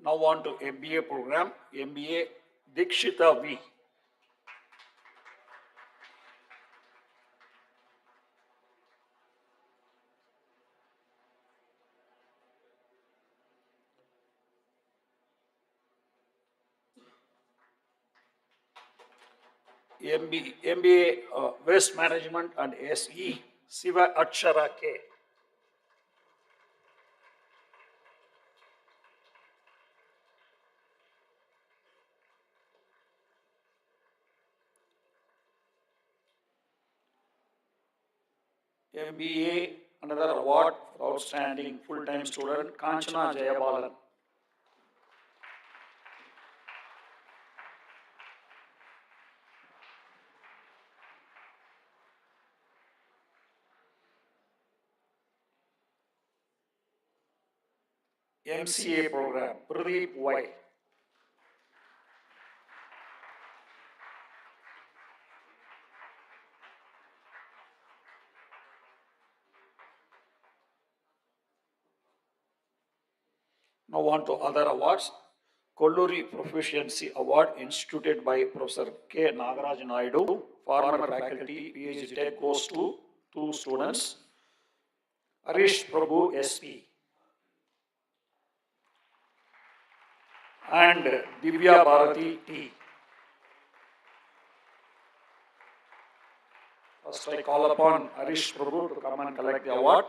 Now on to MBA program, MBA Dikshita V. MBA Waste Management and SE, Siva Akshara K. MBA, another award for outstanding full-time student, Kanchana Jayabalan. MCA program, Pradeep Y. Now on to other awards. Kolluri Proficiency Award instituted by Professor K. Nagaraj Naidu, former faculty, PhD Tech, goes to two students. Harish Prabhu, SP. And Divya Bharati T. First I call upon Harish Prabhu to come and collect the award,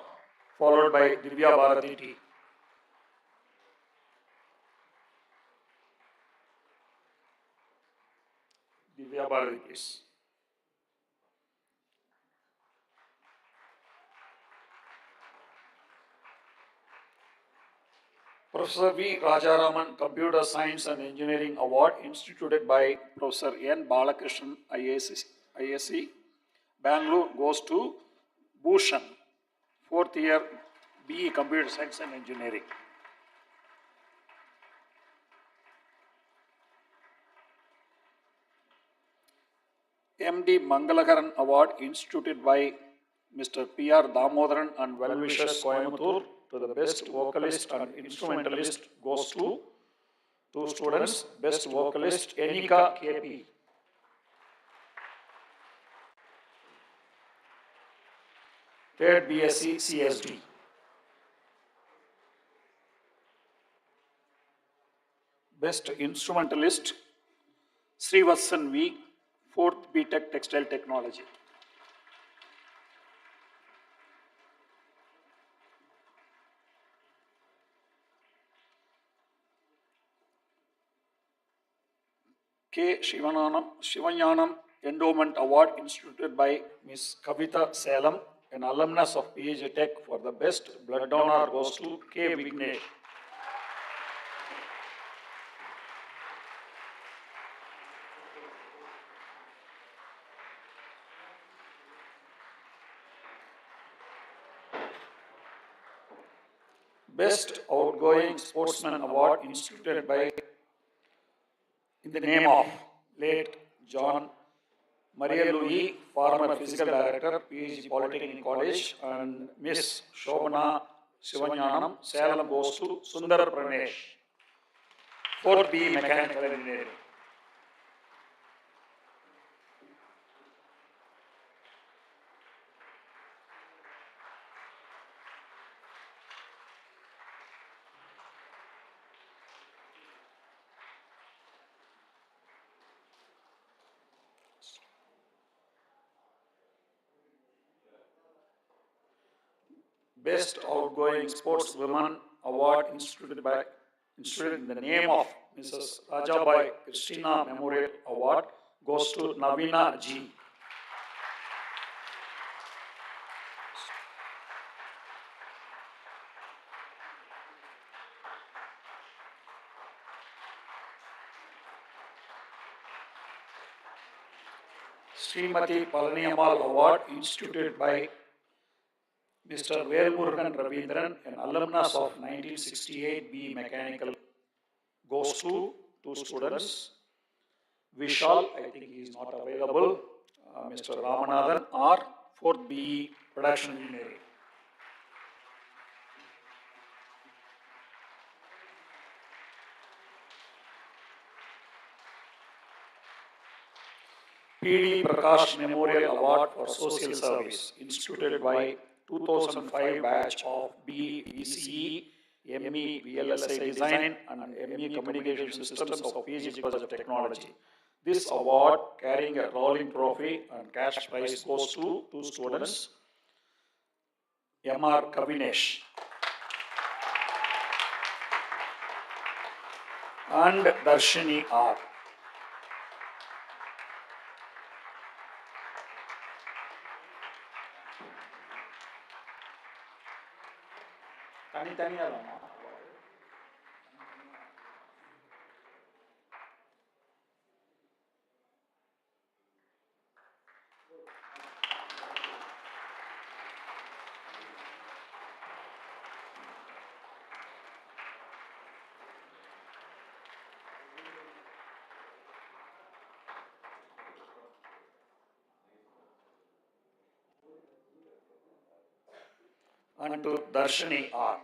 followed by Divya Bharati T. Divya Bharati, please. Professor V. Rajaraman Computer Science and Engineering Award instituted by Professor N. Balakrishnan, ISC, Bangalore, goes to Bhushan, 4th year BE Computer Science and Engineering. MD Mangalakaran Award instituted by Mr. P.R. Damodaran and well-wishers Coimbatore to the best vocalist and instrumentalist goes to two students. Best vocalist Enika KP. Third BSc CSD. Best instrumentalist Srivatsan V, 4th BTech Textile Technology. K. Shivanyanam Endowment Award instituted by Ms. Kavita Salem, an alumnus of PhD Tech, for the best blood donor goes to K. Vignesh. Best Outgoing Sportsman Award instituted by, in the name of late John Maria Louis, former Physical Director, PhD Polytechnic College, and Miss Shobana Sivanyanam, Salem, goes to Sundar Pranesh, 4th BE Mechanical Engineering. Best Outgoing Sportswoman Award instituted in the name of Mrs. Rajabai Christina Memorial Award goes to Navina G. Srimati Palaniammal Award instituted by Mr. Velmurugan Ravindran, an alumnus of 1968 BE Mechanical, goes to two students. Vishal, I think he is not available. Mr. Ramanathan R, 4th BE Production Engineering. P.D. Prakash Memorial Award for Social Service instituted by 2005 batch of BE VCE, ME VLSI Design and ME Communication Systems of PhD College of Technology. This award, carrying a rolling trophy and cash prize, goes to two students, M.R. Kavinesh and Darshini R. தனித்தனியாக வேணும். And to Darshini R.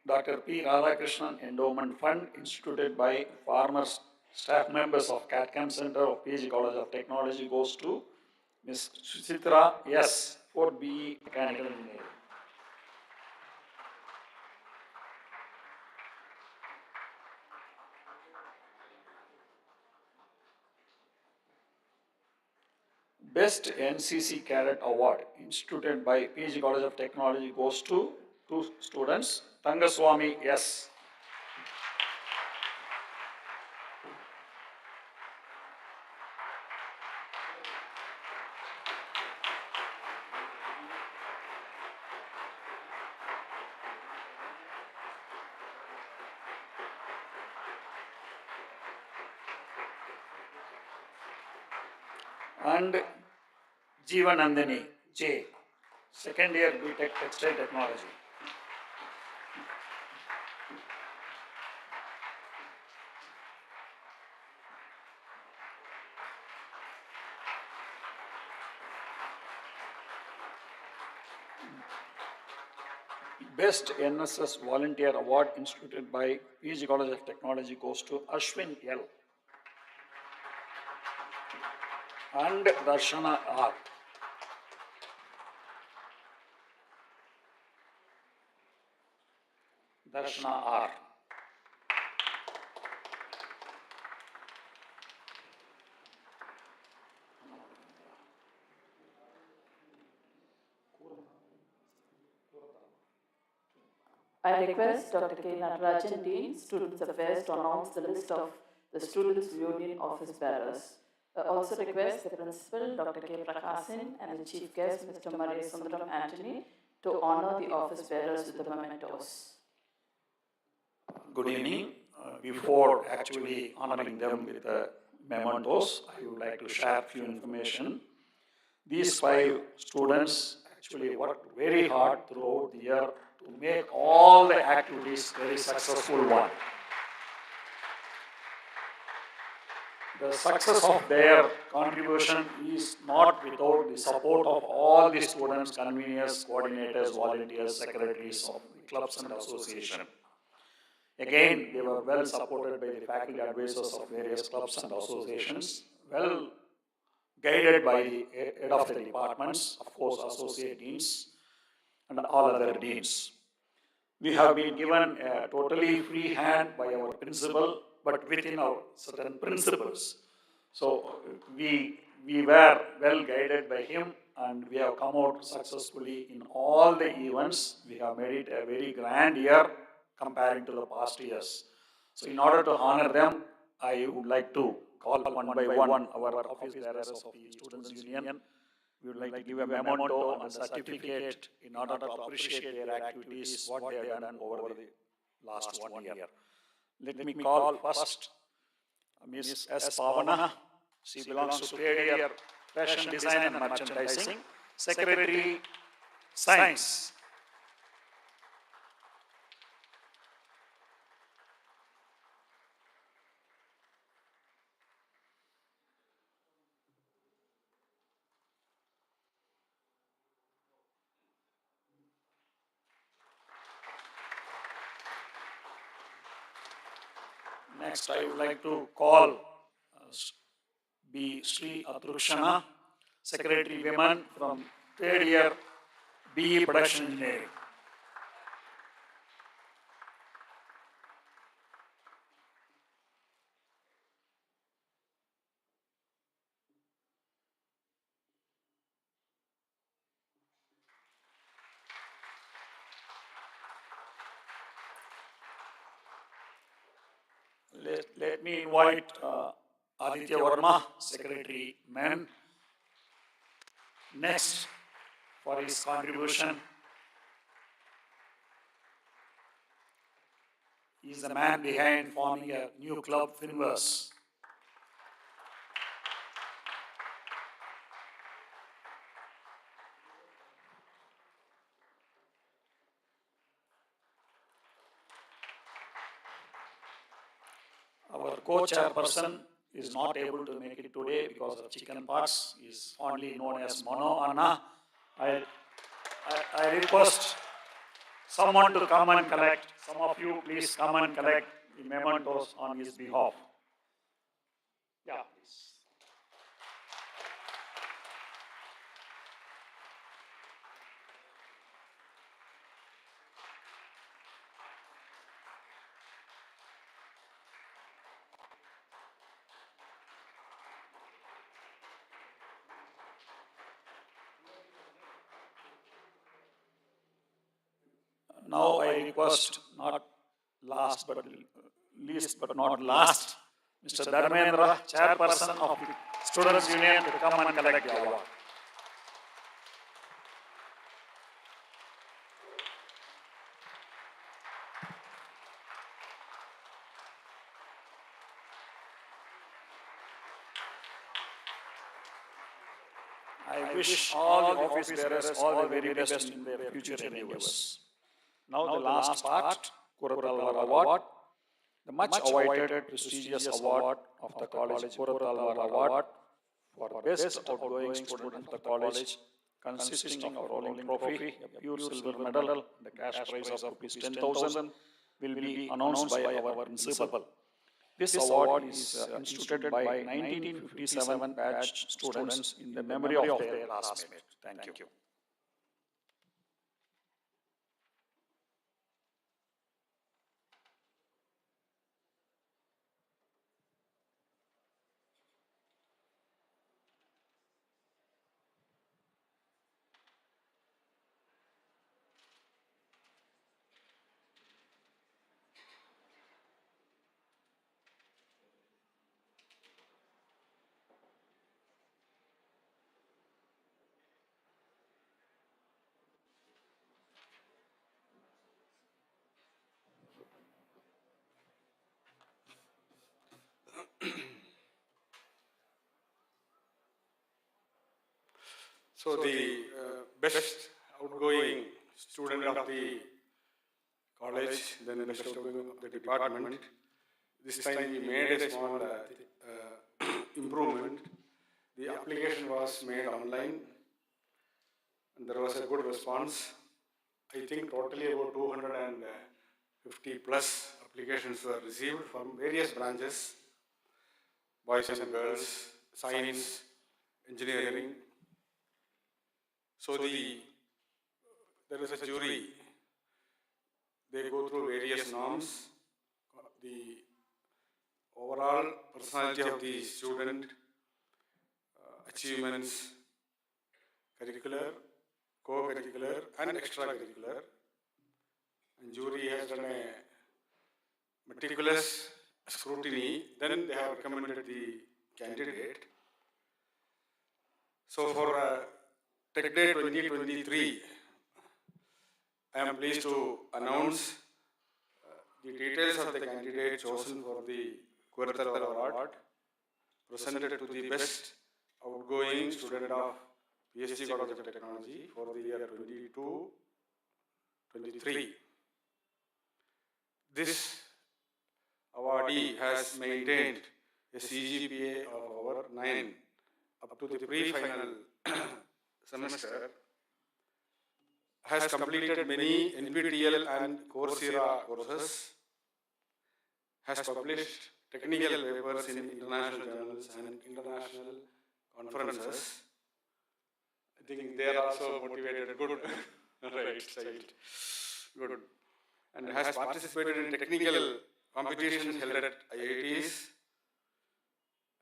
Dr. P. Radhakrishnan Endowment Fund, instituted by former staff members of CATCAM Center of PG College of Technology, goes to Ms. Suchitra S. for BE Mechanical Engineering. Best NCC Cadet Award, instituted by PG College of Technology, goes to two students, Tangaswamy S. And Jeevanandini J, second year BTech Textile Technology. Best NSS Volunteer Award, instituted by PG College of Technology, goes to Ashwin L. and Darshana R. Darshana R. I request Dr. K. Natarajan, Dean, Students Affairs, to announce the list of the Students' Union office bearers. I also request the Principal, Dr. K. Prakasan, and the Chief Guest, Mr. Maria Sundaram Anthony, to honor the office bearers with the mementos. Good evening. Before actually honoring them with the mementos, I would like to share few information. These 5 students actually worked very hard throughout the year to make all the activities very successful one. The success of their contribution is not without the support of all the students, conveners, coordinators, volunteers, secretaries of the clubs and association. Again, they were well supported by the faculty advisors of various clubs and associations, well guided by the head of the departments, of course, associate deans, and all other deans. We have been given a totally free hand by our principal, but within our certain principles. So we were well guided by him, and we have come out successfully in all the events. We have made it a very grand year comparing to the past years. So in order to honor them, I would like to call one by one our office bearers of the Students' Union. We would like to give a memento and a certificate in order to appreciate their activities, what they have done over the last 1 year. Let me call first Ms. S. Pavana. She belongs to third year Fashion Design and Merchandising, Secretary Science. Next, I would like to call B. Sri Atrukshana, Secretary Women from third year BE Production Engineering. let me invite Aditya Verma, Secretary Men, next for his contribution. He is the man behind forming a new club, Finverse. Our co-chairperson is not able to make it today because of chicken pox. He is fondly known as Mono Anna. I request someone to come and collect. Some of you please come and collect the mementos on his behalf. Yeah, please. Now I request, not last but least but not last, Mr. Dharmendra, chairperson of the Students' Union, to come and collect the award. I wish all the office bearers all the very best in their future endeavors. Now the last part, Kuratalwar Award, the much awaited prestigious award of the college, Kuratalwar Award for best outgoing student of the college, consisting of a rolling trophy, a pure silver medal, and a cash prize of ₹10,000, will be announced by our principal. This award is instituted by 1957 batch students in the memory of their classmates. Thank you. So the best outgoing student of the college, then best outgoing of the department. This time we made a small improvement. The application was made online and there was a good response. I think totally about 250 plus applications were received from various branches, boys and girls, science, engineering. So there is a jury. They go through various norms. The overall personality of the student, achievements, curricular, co-curricular and extracurricular. And jury has done a meticulous scrutiny. Then they have recommended the candidate. So for Tech Day 2023, I am pleased to announce the details of the candidate chosen for the Kuratal Award, presented to the best outgoing student of PSG College of Technology for the year 22-23. This awardee has maintained a CGPA of over 9 up to the pre-final semester, has completed many NPTEL and Coursera courses, has published technical papers in international journals and international conferences. I think they are also motivated. Good. Right, child. Good. And has participated in technical competitions held at IITs,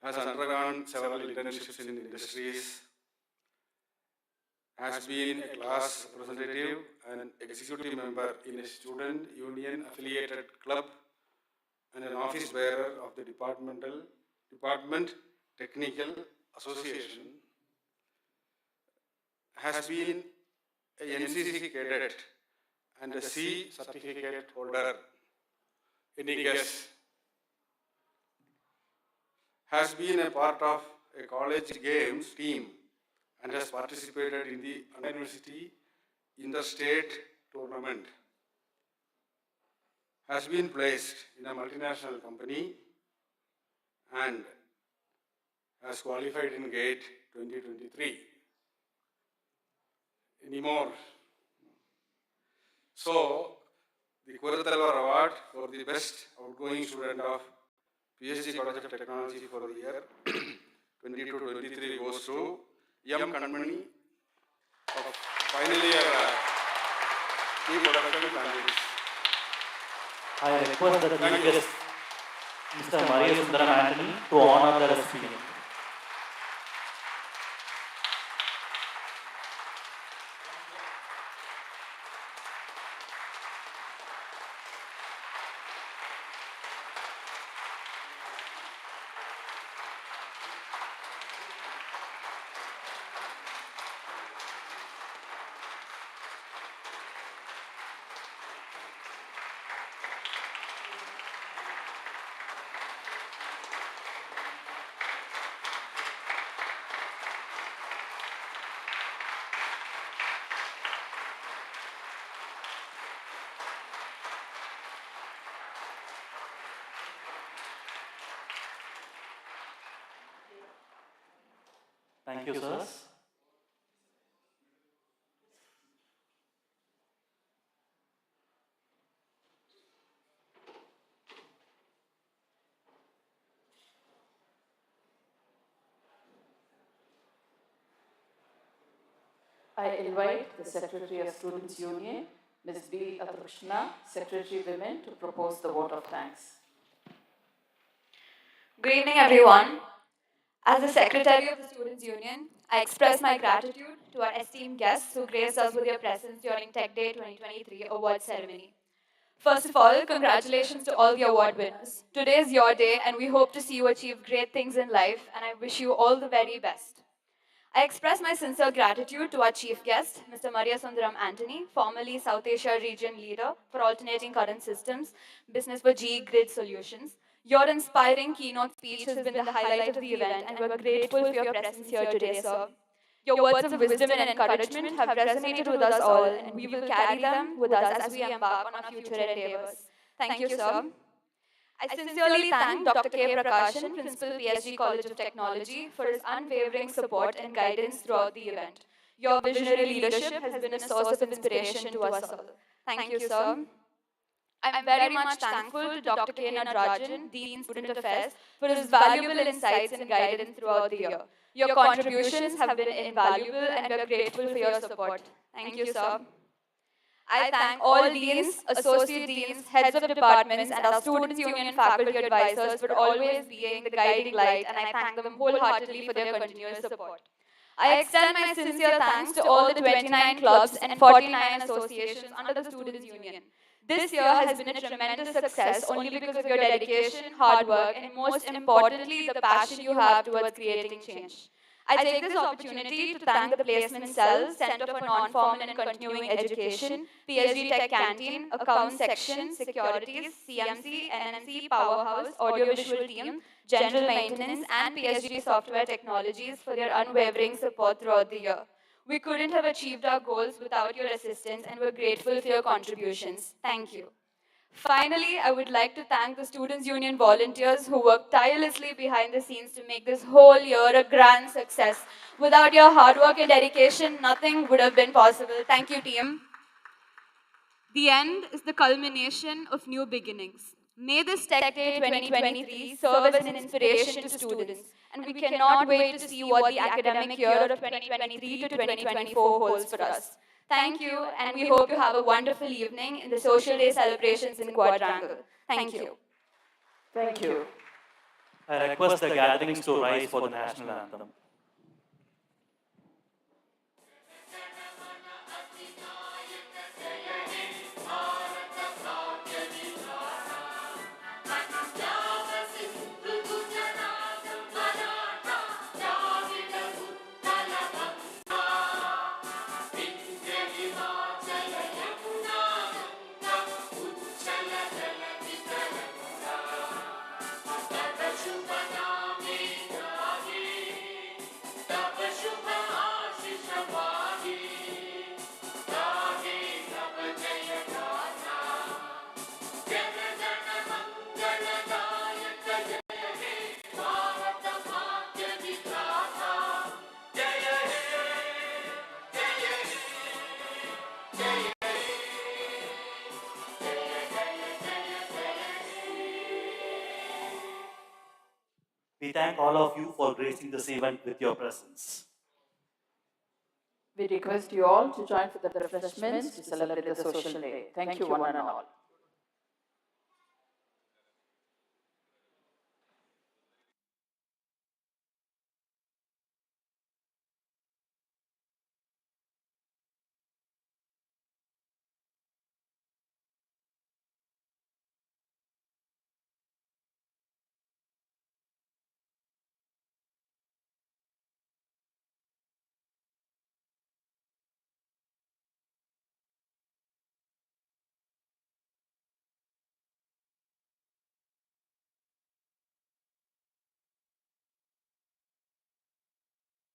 has undergone several internships in industries, has been a class representative and executive member in a student union affiliated club and an office bearer of the Department Technical Association, has been a NCC cadet and a C certificate holder. Any guess? Has been a part of a college games team and has participated in the university interstate tournament. Has been placed in a multinational company and has qualified in GATE 2023. Any more? So, the Kurathalvar Award for the best outgoing student of PhD College of Technology for the year 22-23 goes to M. Kanmani of final year B Production Science. I request the chief guest, Mr. Maria Sundaram Anthony, to honor the recipient. Thank you, sirs. I invite the Secretary of Students' Union, Ms. B. Atrushna, Secretary Women, to propose the vote of thanks. Good evening, everyone. As the Secretary of the Students' Union, I express my gratitude to our esteemed guests who graced us with their presence during Tech Day 2023 award ceremony. First of all, congratulations to all the award winners. Today is your day, and we hope to see you achieve great things in life, and I wish you all the very best. I express my sincere gratitude to our chief guest, Mr. Maria Sundaram Anthony, formerly South Asia Region Leader for Alternating Current Systems, Business for GE Grid Solutions. Your inspiring keynote speech has been the highlight of the event, and we're grateful for your presence here today, sir. Your words of wisdom and encouragement have resonated with us all, and we will carry them with us as we embark on our future endeavors. Thank you, sir. I sincerely thank Dr. K. Prakashan, Principal, PSG College of Technology, for his unwavering support and guidance throughout the event. Your visionary leadership has been a source of inspiration to us all. Thank you, sir. I'm very much thankful to Dr. K. Natarajan, Dean Student Affairs, for his valuable insights and guidance throughout the year. Your contributions have been invaluable, and we're grateful for your support. Thank you, sir. I thank all deans, associate deans, heads of departments, and our Students' Union faculty advisors for always being the guiding light, and I thank them wholeheartedly for their continuous support. I extend my sincere thanks to all the 29 clubs and 49 associations under the Students' Union. This year has been a tremendous success only because of your dedication, hard work, and most importantly, the passion you have towards creating change. I take this opportunity to thank the Placement Cell, Center for Non-Formal and Continuing Education, PSG Tech Canteen, Accounts Section, Securities, CMC, NNC, Powerhouse, Audiovisual Team, General Maintenance, and PSG Software Technologies for their unwavering support throughout the year. We couldn't have achieved our goals without your assistance, and we're grateful for your contributions. Thank you. Finally, I would like to thank the Students' Union volunteers who worked tirelessly behind the scenes to make this whole year a grand success. Without your hard work and dedication, nothing would have been possible. Thank you, team. The end is the culmination of new beginnings. May this Tech Day 2023 serve as an inspiration to students, and we cannot wait to see what the academic year of 2023 to 2024 holds for us. Thank you, and we hope you have a wonderful evening in the Social Day celebrations in Quadrangle. Thank you. Thank you. I request the gatherings to rise for the national anthem. thank all of you for gracing this event with your presence. We request you all to join for the refreshments to celebrate the social day. Thank you one and all.